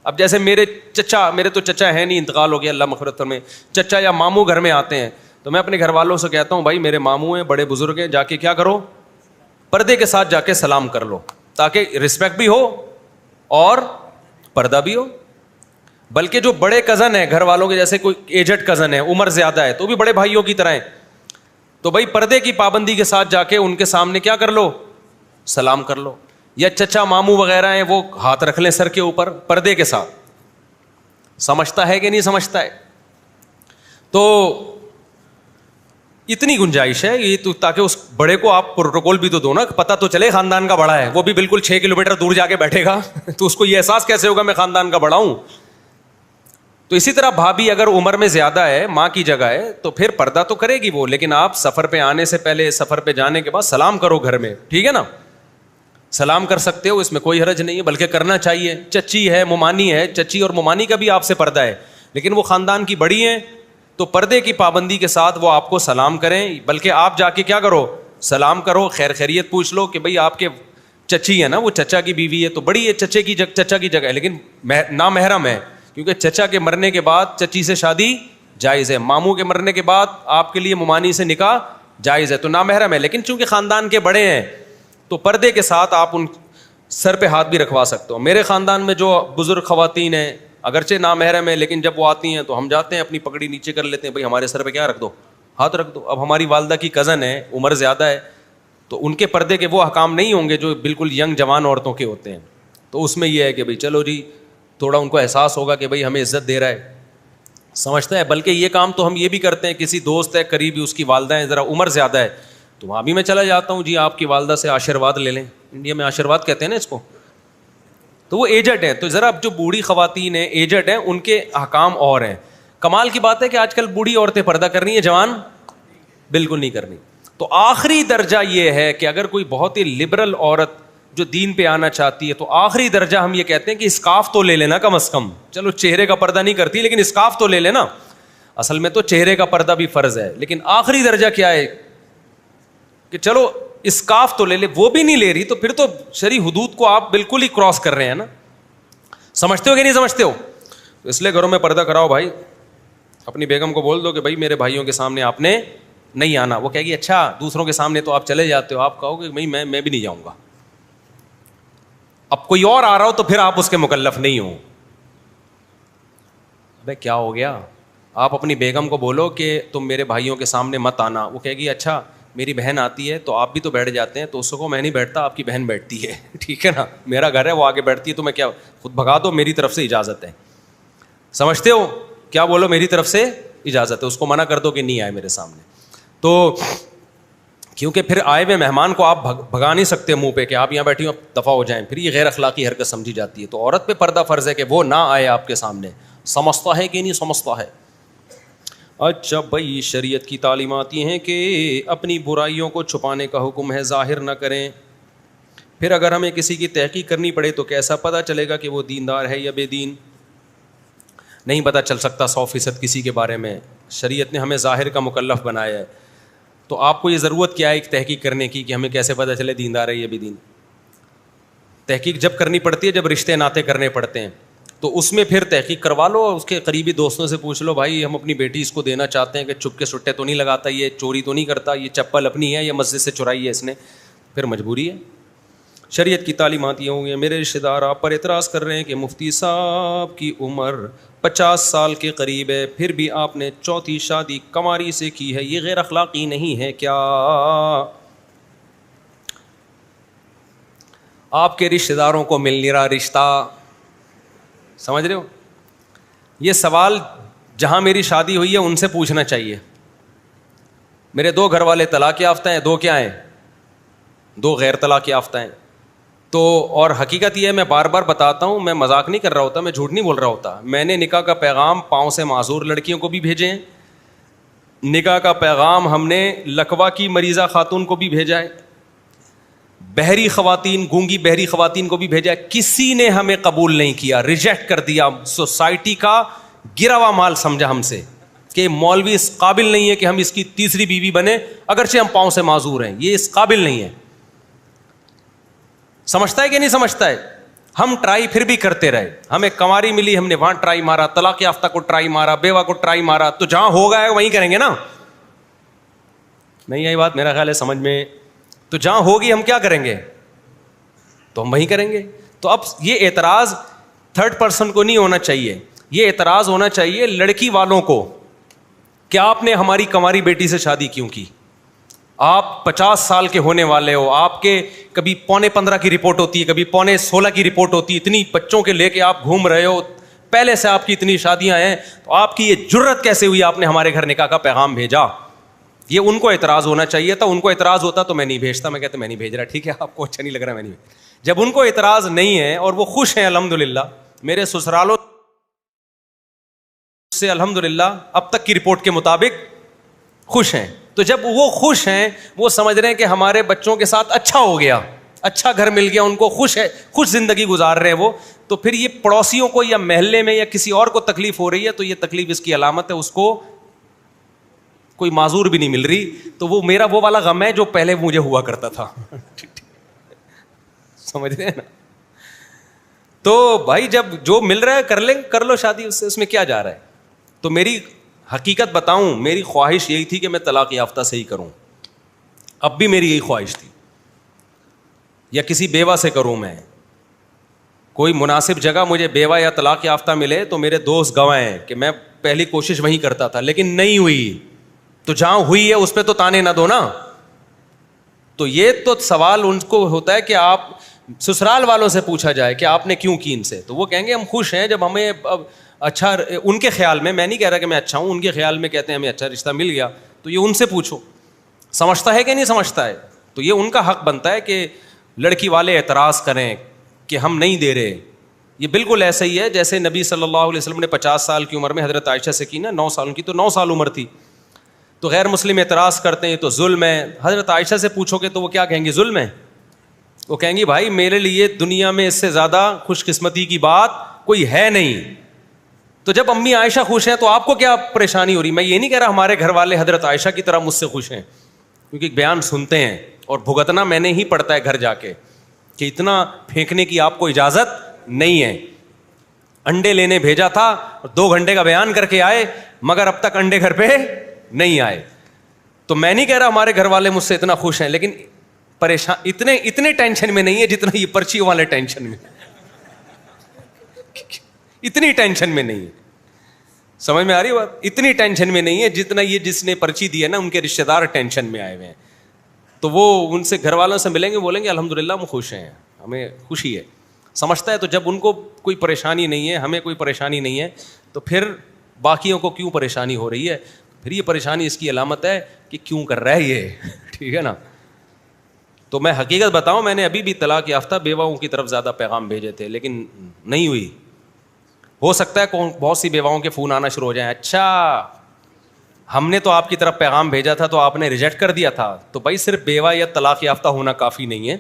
[SPEAKER 1] اب جیسے میرے تو چچا ہے نہیں, انتقال ہو گیا, اللہ مغفرت فرمائے, چچا یا ماموں گھر میں آتے ہیں تو میں اپنے گھر والوں سے کہتا ہوں بھائی میرے ماموں ہیں, بڑے بزرگ ہیں, جا کے کیا کرو, پردے کے ساتھ جا کے سلام کر لو, تاکہ رسپیکٹ بھی ہو اور پردہ بھی ہو. بلکہ جو بڑے کزن ہیں گھر والوں کے, جیسے کوئی ایجڈ کزن ہے, عمر زیادہ ہے, تو بھی بڑے بھائیوں کی طرح ہیں, تو بھائی پردے کی پابندی کے ساتھ جا کے ان کے سامنے کیا کر لو, سلام کر لو. یا چچا ماموں وغیرہ ہیں, وہ ہاتھ رکھ لیں سر کے اوپر پردے کے ساتھ. سمجھتا ہے کہ نہیں سمجھتا ہے؟ تو اتنی گنجائش ہے یہ تو، تاکہ اس بڑے کو آپ پروٹوکول بھی تو دو نا، پتہ تو چلے خاندان کا بڑا ہے. وہ بھی بالکل 6 کلومیٹر دور جا کے بیٹھے گا تو اس کو یہ احساس کیسے ہوگا میں خاندان کا بڑا ہوں. تو اسی طرح بھابھی اگر عمر میں زیادہ ہے، ماں کی جگہ ہے، تو پھر پردہ تو کرے گی وہ، لیکن آپ سفر پہ آنے سے پہلے، سفر پہ جانے کے بعد سلام کرو گھر میں، ٹھیک ہے نا؟ سلام کر سکتے ہو، اس میں کوئی حرج نہیں ہے، بلکہ کرنا چاہیے. چچی ہے، ممانی ہے، چچی اور ممانی کا بھی آپ سے پردہ ہے، لیکن وہ خاندان کی بڑی ہیں تو پردے کی پابندی کے ساتھ وہ آپ کو سلام کریں. بلکہ آپ جا کے کیا کرو، سلام کرو، خیر خیریت پوچھ لو کہ بھئی آپ کے چچی ہے نا، وہ چچا کی بیوی ہے تو بڑی ہے، چچا کی جگہ ہے، لیکن نامحرم ہے، کیونکہ چچا کے مرنے کے بعد چچی سے شادی جائز ہے، ماموں کے مرنے کے بعد آپ کے لیے ممانی سے نکاح جائز ہے، تو نامحرم ہے. لیکن چونکہ خاندان کے بڑے ہیں تو پردے کے ساتھ آپ ان سر پہ ہاتھ بھی رکھوا سکتے ہو. میرے خاندان میں جو بزرگ خواتین ہیں اگرچہ نامحرم ہے، لیکن جب وہ آتی ہیں تو ہم جاتے ہیں، اپنی پگڑی نیچے کر لیتے ہیں، بھائی ہمارے سر پہ کیا رکھ دو، ہاتھ رکھ دو. اب ہماری والدہ کی کزن ہے، عمر زیادہ ہے، تو ان کے پردے کے وہ احکام نہیں ہوں گے جو بالکل ینگ جوان عورتوں کے ہوتے ہیں. تو اس میں یہ ہے کہ بھائی چلو جی، تھوڑا ان کو احساس ہوگا کہ بھائی ہمیں عزت دے رہا ہے، سمجھتا ہے. بلکہ یہ کام تو ہم یہ بھی کرتے ہیں، کسی دوست ہے قریبی، اس کی والدہ ہیں ذرا عمر زیادہ ہے، تو وہاں بھی میں چلا جاتا ہوں، جی آپ کی والدہ سے آشیرواد لے لیں. انڈیا میں آشیرواد کہتے ہیں نا اس کو. تو وہ ایجڈ ہیں، تو ذرا جو بوڑھی خواتین ہیں، ایجڈ ہیں، ان کے احکام اور ہیں. کمال کی بات ہے کہ آج کل بوڑھی عورتیں پردہ کر رہی ہیں، جوان بالکل نہیں کرنی. تو آخری درجہ یہ ہے کہ اگر کوئی بہت ہی لبرل عورت جو دین پہ آنا چاہتی ہے تو آخری درجہ ہم یہ کہتے ہیں کہ اسکارف تو لے لینا کم از کم. چلو چہرے کا پردہ نہیں کرتی لیکن اسکارف تو لے لینا. اصل میں تو چہرے کا پردہ بھی فرض ہے، لیکن آخری درجہ کیا ہے کہ چلو اسکارف تو لے لے. وہ بھی نہیں لے رہی تو پھر تو شرعی حدود کو آپ بالکل ہی کراس کر رہے ہیں نا. سمجھتے ہو کہ نہیں سمجھتے ہو؟ تو اس لیے گھروں میں پردہ کراؤ بھائی. اپنی بیگم کو بول دو کہ بھائی میرے بھائیوں کے سامنے آپ نے نہیں آنا. وہ کہے گی اچھا دوسروں کے سامنے تو آپ چلے جاتے ہو. آپ کہو کہ بھائی میں بھی نہیں جاؤں گا. اب کوئی اور آ رہا ہو تو پھر آپ اس کے مکلف نہیں ہو. بھائی کیا ہو گیا؟ آپ اپنی بیگم کو بولو کہ تم میرے بھائیوں کے سامنے مت آنا. وہ کہے گی اچھا میری بہن آتی ہے تو آپ بھی تو بیٹھ جاتے ہیں. تو اس کو میں نہیں بیٹھتا، آپ کی بہن بیٹھتی ہے، ٹھیک ہے نا؟ میرا گھر ہے، وہ آگے بیٹھتی ہے تو میں کیا خود بھگا دو، میری طرف سے اجازت ہے. سمجھتے ہو؟ کیا بولو میری طرف سے اجازت ہے، اس کو منع کر دو کہ نہیں آئے میرے سامنے. تو کیونکہ پھر آئے ہوئے مہمان کو آپ بھگا نہیں سکتے منہ پہ کہ آپ یہاں بیٹھی ہو دفعہ ہو جائیں، پھر یہ غیر اخلاقی حرکت سمجھی جاتی ہے. تو عورت پہ پردہ فرض ہے کہ وہ نہ آئے آپ کے سامنے. سمجھتا ہے کہ نہیں سمجھتا ہے؟ اچھا بھائی، شریعت کی تعلیمات یہ ہیں کہ اپنی برائیوں کو چھپانے کا حکم ہے، ظاہر نہ کریں. پھر اگر ہمیں کسی کی تحقیق کرنی پڑے تو کیسا پتہ چلے گا کہ وہ دیندار ہے یا بے دین؟ نہیں پتہ چل سکتا 100% کسی کے بارے میں. شریعت نے ہمیں ظاہر کا مکلف بنایا ہے. تو آپ کو یہ ضرورت کیا ہے ایک تحقیق کرنے کی کہ ہمیں کیسے پتہ چلے دیندار ہے یا بے دین؟ تحقیق جب کرنی پڑتی ہے جب رشتے ناطے کرنے پڑتے ہیں، تو اس میں پھر تحقیق کروا لو. اس کے قریبی دوستوں سے پوچھ لو بھائی ہم اپنی بیٹی اس کو دینا چاہتے ہیں کہ چپ کے سٹے تو نہیں لگاتا، یہ چوری تو نہیں کرتا، یہ چپل اپنی ہے یا مسجد سے چرائی ہے اس نے. پھر مجبوری ہے. شریعت کی تعلیمات یہ ہوں گی. میرے رشتہ دار آپ پر اعتراض کر رہے ہیں کہ مفتی صاحب کی عمر 50 سال کے قریب ہے، پھر بھی آپ نے چوتھی شادی کنواری سے کی ہے، یہ غیر اخلاقی نہیں ہے کیا؟ آپ کے رشتہ داروں کو مل نہیں رہا رشتہ، سمجھ رہے ہو؟ یہ سوال جہاں میری شادی ہوئی ہے ان سے پوچھنا چاہیے. میرے 2 گھر والے طلاق یافتہ ہیں، 2 کیا ہیں؟ 2 غیر طلاق یافتہ ہیں. تو اور حقیقت یہ ہے، میں بار بار بتاتا ہوں، میں مذاق نہیں کر رہا ہوتا، میں جھوٹ نہیں بول رہا ہوتا. میں نے نکاح کا پیغام پاؤں سے معذور لڑکیوں کو بھی بھیجے ہیں. نکاح کا پیغام ہم نے لکوا کی مریضہ خاتون کو بھی بھیجا ہے، بہری خواتین، گونگی بہری خواتین کو بھی بھیجا ہے. کسی نے ہمیں قبول نہیں کیا، ریجیکٹ کر دیا. سوسائٹی کا گرا ہوا مال سمجھا ہم سے کہ مولوی اس قابل نہیں ہے کہ ہم اس کی تیسری بیوی بنے، اگرچہ ہم پاؤں سے معذور ہیں، یہ اس قابل نہیں ہے. سمجھتا ہے کہ نہیں سمجھتا ہے؟ ہم ٹرائی پھر بھی کرتے رہے. ہمیں کنواری ملی، ہم نے وہاں ٹرائی مارا، طلاق یافتہ کو ٹرائی مارا، بیوہ کو ٹرائی مارا. تو جہاں ہوگا وہیں کریں گے نا. نہیں آئی بات میرا خیال ہے سمجھ میں؟ تو جہاں ہوگی ہم کیا کریں گے؟ تو ہم وہیں کریں گے. تو اب یہ اعتراض 3rd پرسن کو نہیں ہونا چاہیے، یہ اعتراض ہونا چاہیے لڑکی والوں کو کہ آپ نے ہماری کنواری بیٹی سے شادی کیوں کی؟ آپ 50 سال کے ہونے والے ہو، آپ کے کبھی 15.25 کی رپورٹ ہوتی ہے، کبھی 15.16 کی رپورٹ ہوتی ہے، اتنی بچوں کے لے کے آپ گھوم رہے ہو، پہلے سے آپ کی اتنی شادیاں ہیں، تو آپ کی یہ جرت کیسے ہوئی آپ نے ہمارے گھر نکاح کا پیغام بھیجا؟ یہ ان کو اعتراض ہونا چاہیے تھا, ان کو اعتراض ہوتا تو میں نہیں بھیجتا, میں کہتا میں نہیں بھیج رہا, ٹھیک ہے آپ کو اچھا نہیں لگ رہا میں نہیں. جب ان کو اعتراض نہیں ہے اور وہ خوش ہیں الحمدللہ, میرے سسرالوں سے الحمدللہ اب تک کی رپورٹ کے مطابق خوش ہیں, تو جب وہ خوش ہیں, وہ سمجھ رہے ہیں کہ ہمارے بچوں کے ساتھ اچھا ہو گیا, اچھا گھر مل گیا, ان کو خوش ہے, خوش زندگی گزار رہے ہیں وہ, تو پھر یہ پڑوسیوں کو یا محلے میں یا کسی اور کو تکلیف ہو رہی ہے, تو یہ تکلیف اس کی علامت ہے, اس کو کوئی معذور بھی نہیں مل رہی. تو وہ میرا وہ والا غم ہے جو پہلے مجھے ہوا کرتا تھا. سمجھ رہے ہیں نا. تو بھائی جب جو مل رہا ہے کر لیں, کر لو شادی, اس میں کیا جا رہا ہے. تو میری حقیقت بتاؤں, میری خواہش یہی تھی کہ میں طلاق یافتہ سے ہی کروں, اب بھی میری یہی خواہش تھی, یا کسی بیوہ سے کروں میں. کوئی مناسب جگہ مجھے بیوہ یا طلاق یافتہ ملے تو میرے دوست گواہ ہیں کہ میں پہلی کوشش وہیں کرتا تھا, لیکن نہیں ہوئی. تو جہاں ہوئی ہے اس پہ تو تانے نہ دو نا. تو یہ تو سوال ان کو ہوتا ہے کہ آپ سسرال والوں سے پوچھا جائے کہ آپ نے کیوں کی ان سے, تو وہ کہیں گے ہم خوش ہیں جب ہمیں اچھا, ان کے خیال میں نہیں کہہ رہا کہ میں اچھا ہوں, ان کے خیال میں کہتے ہیں ہمیں اچھا رشتہ مل گیا. تو یہ ان سے پوچھو سمجھتا ہے کہ نہیں سمجھتا ہے. تو یہ ان کا حق بنتا ہے کہ لڑکی والے اعتراض کریں کہ ہم نہیں دے رہے. یہ بالکل ایسا ہی ہے جیسے نبی صلی اللہ علیہ وسلم نے 50 سال کی عمر میں حضرت عائشہ سے کی نا, 9 سال کی, تو 9 سال عمر تھی, تو غیر مسلم اعتراض کرتے ہیں تو ظلم ہے. حضرت عائشہ سے پوچھو گے تو وہ کیا کہیں گی, ظلم ہے. وہ کہیں گی بھائی میرے لیے دنیا میں اس سے زیادہ خوش قسمتی کی بات کوئی ہے نہیں. تو جب امی عائشہ خوش ہیں تو آپ کو کیا پریشانی ہو رہی. میں یہ نہیں کہہ رہا ہمارے گھر والے حضرت عائشہ کی طرح مجھ سے خوش ہیں, کیونکہ بیان سنتے ہیں اور بھگتنا میں نے ہی پڑتا ہے گھر جا کے کہ اتنا پھینکنے کی آپ کو اجازت نہیں ہے. انڈے لینے بھیجا تھا, 2 گھنٹے کا بیان کر کے آئے, مگر اب تک انڈے گھر پہ نہیں آئے. تو میں نہیں کہہ رہا ہمارے گھر والے مجھ سے اتنا خوش ہیں, لیکن پریشان اتنے ٹینشن میں نہیں ہے جتنا یہ پرچی والے ٹینشن میں, اتنی ٹینشن میں نہیں ہے. سمجھ میں آ رہی ہے بات. اتنی ٹینشن میں نہیں ہے جتنا یہ جس نے پرچی دی ہے نا ان کے رشتے دار ٹینشن میں آئے ہوئے ہیں. تو وہ ان سے گھر والوں سے ملیں گے, بولیں گے الحمدللہ ہم خوش ہیں, ہمیں خوشی ہے. سمجھتا ہے. تو جب ان کو کوئی پریشانی نہیں ہے, ہمیں کوئی پریشانی نہیں ہے, تو پھر باقیوں کو کیوں پریشانی ہو رہی ہے. پھر یہ پریشانی اس کی علامت ہے کہ کیوں کر رہا ہے یہ. ٹھیک ہے نا. تو میں حقیقت بتاؤں, میں نے ابھی بھی طلاق یافتہ بیواؤں کی طرف زیادہ پیغام بھیجے تھے, لیکن نہیں ہوئی. ہو سکتا ہے بہت سی بیواؤں کے فون آنا شروع ہو جائیں, اچھا ہم نے تو آپ کی طرف پیغام بھیجا تھا تو آپ نے ریجیکٹ کر دیا تھا. تو بھائی صرف بیوہ یا طلاق یافتہ ہونا کافی نہیں ہے.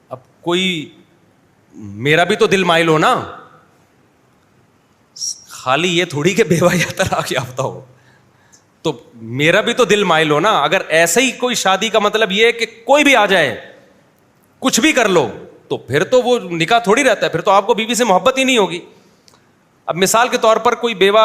[SPEAKER 1] اب کوئی میرا بھی تو دل مائل ہو نا, خالی یہ تھوڑی کہ بیوہ یا طلاق یافتہ ہو, تو میرا بھی تو دل مائل ہو نا. اگر ایسے ہی کوئی شادی کا مطلب یہ ہے کہ کوئی بھی آ جائے کچھ بھی کر لو, تو پھر تو وہ نکاح تھوڑی رہتا ہے, پھر تو آپ کو بیوی سے محبت ہی نہیں ہوگی. اب مثال کے طور پر کوئی بیوہ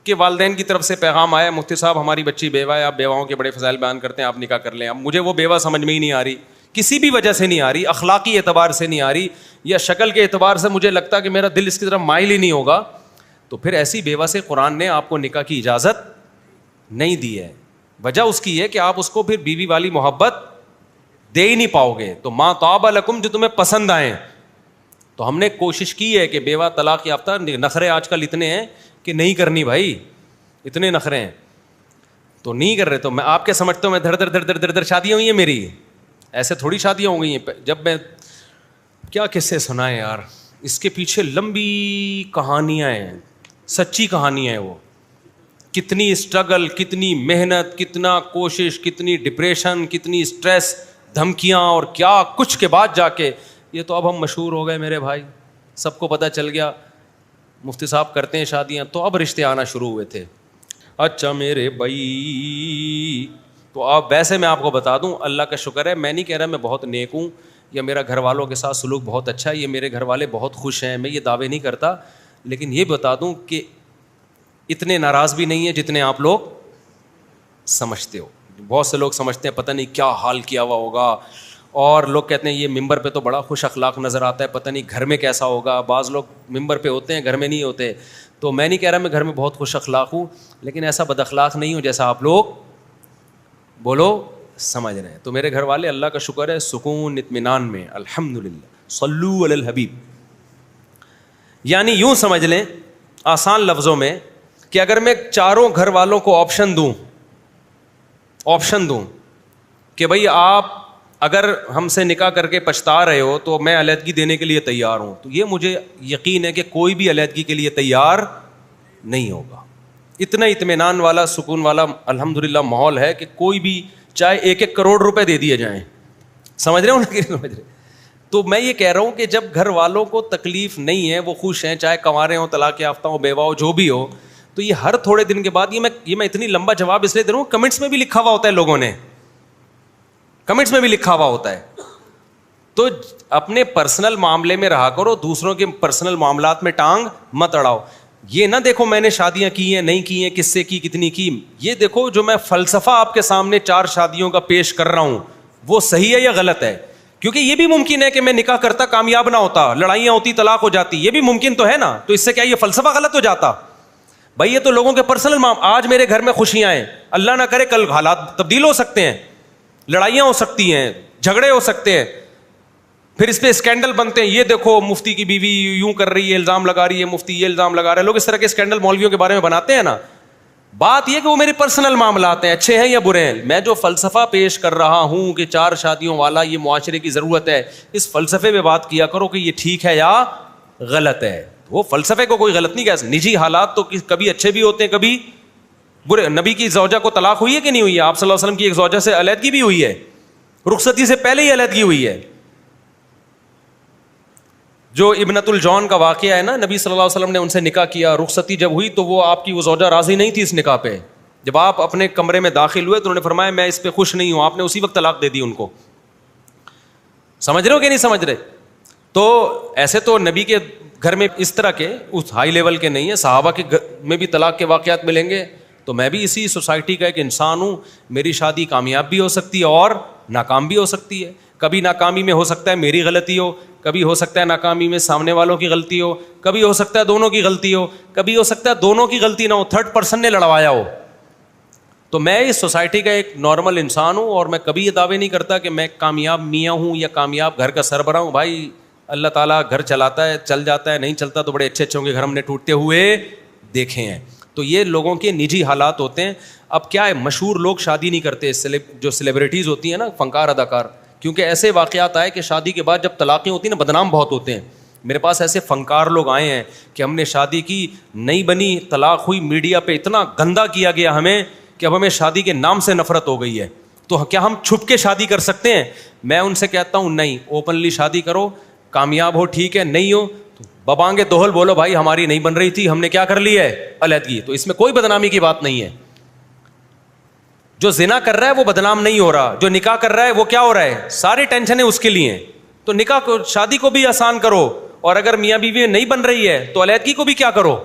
[SPEAKER 1] کے والدین کی طرف سے پیغام آیا, مفتی صاحب ہماری بچی بیوہ ہے, آپ بیواؤں کے بڑے فضائل بیان کرتے ہیں, آپ نکاح کر لیں. اب مجھے وہ بیوہ سمجھ میں ہی نہیں آ رہی, کسی بھی وجہ سے نہیں آ رہی, اخلاقی اعتبار سے نہیں آ رہی, یا شکل کے اعتبار سے مجھے لگتا کہ میرا دل اس کی طرف مائل ہی نہیں ہوگا. تو پھر ایسی بیوہ سے قرآن نے آپ کو نکاح کی اجازت نہیں دی ہے. وجہ اس کی ہے کہ آپ اس کو پھر بیوی والی محبت دے ہی نہیں پاؤ گے. تو ما طاب لکم, جو تمہیں پسند آئیں. تو ہم نے کوشش کی ہے کہ بیوہ طلاق یافتہ, نخرے آج کل اتنے ہیں کہ نہیں کرنی بھائی, اتنے نخرے ہیں تو نہیں کر رہے. تو میں آپ کے سمجھتا ہوں میں دھر دھر شادیاں ہوئی ہیں میری, ایسے تھوڑی شادیاں ہو گئی ہیں. جب میں کیا قصے سنائیں یار, اس کے پیچھے لمبی کہانیاں ہیں, سچی کہانیاں ہیں. وہ کتنی اسٹرگل, کتنی محنت, کتنا کوشش, کتنی ڈپریشن, کتنی اسٹریس, دھمکیاں اور کیا کچھ کے بعد جا کے یہ تو اب ہم مشہور ہو گئے میرے بھائی, سب کو پتہ چل گیا مفتی صاحب کرتے ہیں شادیاں, تو اب رشتے آنا شروع ہوئے تھے. اچھا میرے بھائی, تو آپ ویسے میں آپ کو بتا دوں, اللہ کا شکر ہے, میں نہیں کہہ رہا میں بہت نیک ہوں یا میرا گھر والوں کے ساتھ سلوک بہت اچھا ہے, یہ میرے گھر والے بہت خوش ہیں, میں یہ دعوے نہیں کرتا, لیکن یہ بتا دوں کہ اتنے ناراض بھی نہیں ہیں جتنے آپ لوگ سمجھتے ہو. بہت سے لوگ سمجھتے ہیں پتہ نہیں کیا حال کیا ہوا ہوگا, اور لوگ کہتے ہیں یہ ممبر پہ تو بڑا خوش اخلاق نظر آتا ہے, پتہ نہیں گھر میں کیسا ہوگا. بعض لوگ ممبر پہ ہوتے ہیں, گھر میں نہیں ہوتے. تو میں نہیں کہہ رہا میں گھر میں بہت خوش اخلاق ہوں, لیکن ایسا بد اخلاق نہیں ہوں جیسا آپ لوگ بولو سمجھ رہے ہیں. تو میرے گھر والے اللہ کا شکر ہے سکون اطمینان میں, الحمدللہ. صلو علی الحبیب. یعنی یوں سمجھ لیں آسان لفظوں میں کہ اگر میں چاروں گھر والوں کو آپشن دوں آپشن دوں کہ بھائی آپ اگر ہم سے نکاح کر کے پچھتا رہے ہو تو میں علیحدگی دینے کے لیے تیار ہوں, تو یہ مجھے یقین ہے کہ کوئی بھی علیحدگی کے لیے تیار نہیں ہوگا. اتنا اطمینان والا, سکون والا الحمدللہ ماحول ہے کہ کوئی بھی چاہے 1-1 کروڑ روپے دے دیے جائیں, سمجھ رہے ہو نا کہ نہیں سمجھ رہے. تو میں یہ کہہ رہا ہوں کہ جب گھر والوں کو تکلیف نہیں ہے, وہ خوش ہیں, چاہے کنوارے ہوں, طلاق یافتہ ہوں, بیوہ ہو, جو بھی ہو, تو یہ ہر تھوڑے دن کے بعد یہ میں اتنی لمبا جواب اس لیے دے رہا ہوں, کمنٹس میں بھی لکھا ہوا ہوتا ہے, لوگوں نے کمنٹس میں بھی لکھا ہوا ہوتا ہے. تو اپنے پرسنل معاملے میں رہا کرو, دوسروں کے پرسنل معاملات میں ٹانگ مت اڑاؤ. یہ نہ دیکھو میں نے شادیاں کی ہیں نہیں کی ہیں, کس سے کی, کتنی کی. یہ دیکھو جو میں فلسفہ آپ کے سامنے 4 شادیوں کا پیش کر رہا ہوں وہ صحیح ہے یا غلط ہے. کیونکہ یہ بھی ممکن ہے کہ میں نکاح کرتا, کامیاب نہ ہوتا, لڑائیاں ہوتی, طلاق ہو جاتی, یہ بھی ممکن تو ہے نا. تو اس سے کیا یہ فلسفہ غلط ہو جاتا؟ بھائی یہ تو لوگوں کے پرسنل آج میرے گھر میں خوشیاں ہیں, اللہ نہ کرے کل حالات تبدیل ہو سکتے ہیں, لڑائیاں ہو سکتی ہیں, جھگڑے ہو سکتے ہیں, پھر اس پہ اسکینڈل بنتے ہیں. یہ دیکھو مفتی کی بیوی یوں کر رہی ہے, الزام لگا رہی ہے, مفتی یہ الزام لگا رہا ہے. لوگ اس طرح کے اسکینڈل مولویوں کے بارے میں بناتے ہیں نا. بات یہ کہ وہ میرے پرسنل معاملات ہیں, اچھے ہیں یا برے ہیں. میں جو فلسفہ پیش کر رہا ہوں کہ 4 شادیوں والا یہ معاشرے کی ضرورت ہے, اس فلسفے پہ بات کیا کرو کہ یہ ٹھیک ہے یا غلط ہے. وہ فلسفے کو کوئی غلط نہیں کہا. نجی حالات تو کبھی اچھے بھی ہوتے ہیں, کبھی برے. نبی کی زوجہ کو طلاق ہوئی ہے کہ نہیں ہوئی ہے؟ آپ صلی اللہ علیہ وسلم کی ایک زوجہ سے علیحدگی بھی ہوئی ہے, رخصتی سے پہلے ہی علیحدگی ہوئی ہے. جو ابنۃ الجون کا واقعہ ہے نا, نبی صلی اللہ علیہ وسلم نے ان سے نکاح کیا, رخصتی جب ہوئی تو وہ آپ کی وہ زوجہ راضی نہیں تھی اس نکاح پہ. جب آپ اپنے کمرے میں داخل ہوئے تو انہوں نے فرمایا میں اس پہ خوش نہیں ہوں, آپ نے اسی وقت طلاق دے دی ان کو. سمجھ رہے ہو کہ نہیں سمجھ رہے؟ تو ایسے تو نبی کے گھر میں اس طرح کے اس ہائی لیول کے نہیں ہیں, صحابہ کے گھر میں بھی طلاق کے واقعات ملیں گے. تو میں بھی اسی سوسائٹی کا ایک انسان ہوں, میری شادی کامیاب بھی ہو سکتی ہے اور ناکام بھی ہو سکتی ہے. کبھی ناکامی میں ہو سکتا ہے میری غلطی ہو, کبھی ہو سکتا ہے ناکامی میں سامنے والوں کی غلطی ہو, کبھی ہو سکتا ہے دونوں کی غلطی ہو, کبھی ہو سکتا ہے دونوں کی غلطی نہ ہو, تھرڈ پرسن نے لڑوایا ہو. تو میں اس سوسائٹی کا ایک نارمل انسان ہوں, اور میں کبھی یہ دعوے نہیں کرتا کہ میں کامیاب میاں ہوں یا کامیاب گھر کا سربراہ ہوں. بھائی اللہ تعالیٰ گھر چلاتا ہے, چل جاتا ہے, نہیں چلتا تو بڑے اچھے اچھے ہوں گے گھر ہم نے ٹوٹتے ہوئے دیکھے ہیں. تو یہ لوگوں کے نجی حالات ہوتے ہیں. اب کیا ہے, مشہور لوگ شادی نہیں کرتے, جو سیلیبریٹیز ہوتی ہیں نا, فنکار اداکار, کیونکہ ایسے واقعات آئے کہ شادی کے بعد جب طلاقیں ہوتی ہیں نا, بدنام بہت ہوتے ہیں. میرے پاس ایسے فنکار لوگ آئے ہیں کہ ہم نے شادی کی, نہیں بنی, طلاق ہوئی, میڈیا پہ اتنا گندا کیا گیا ہمیں کہ اب ہمیں شادی کے نام سے نفرت ہو گئی ہے. تو کیا ہم چھپ کے شادی کر سکتے ہیں؟ میں ان سے کہتا ہوں نہیں, اوپنلی شادی کرو, کامیاب ہو ٹھیک ہے, نہیں ہو تو ببانگے دوہل بولو بھائی ہماری نہیں بن رہی تھی, ہم نے کیا کر لی ہے, علیحدگی. تو اس میں کوئی بدنامی کی بات نہیں ہے. جو زنا کر رہا ہے وہ بدنام نہیں ہو رہا, جو نکاح کر رہا ہے وہ کیا ہو رہا ہے, ساری ٹینشنیں اس کے لیے. تو نکاح کو, شادی کو بھی آسان کرو, اور اگر میاں بیوی نہیں بن رہی ہے تو علیحدگی کو بھی کیا کرو,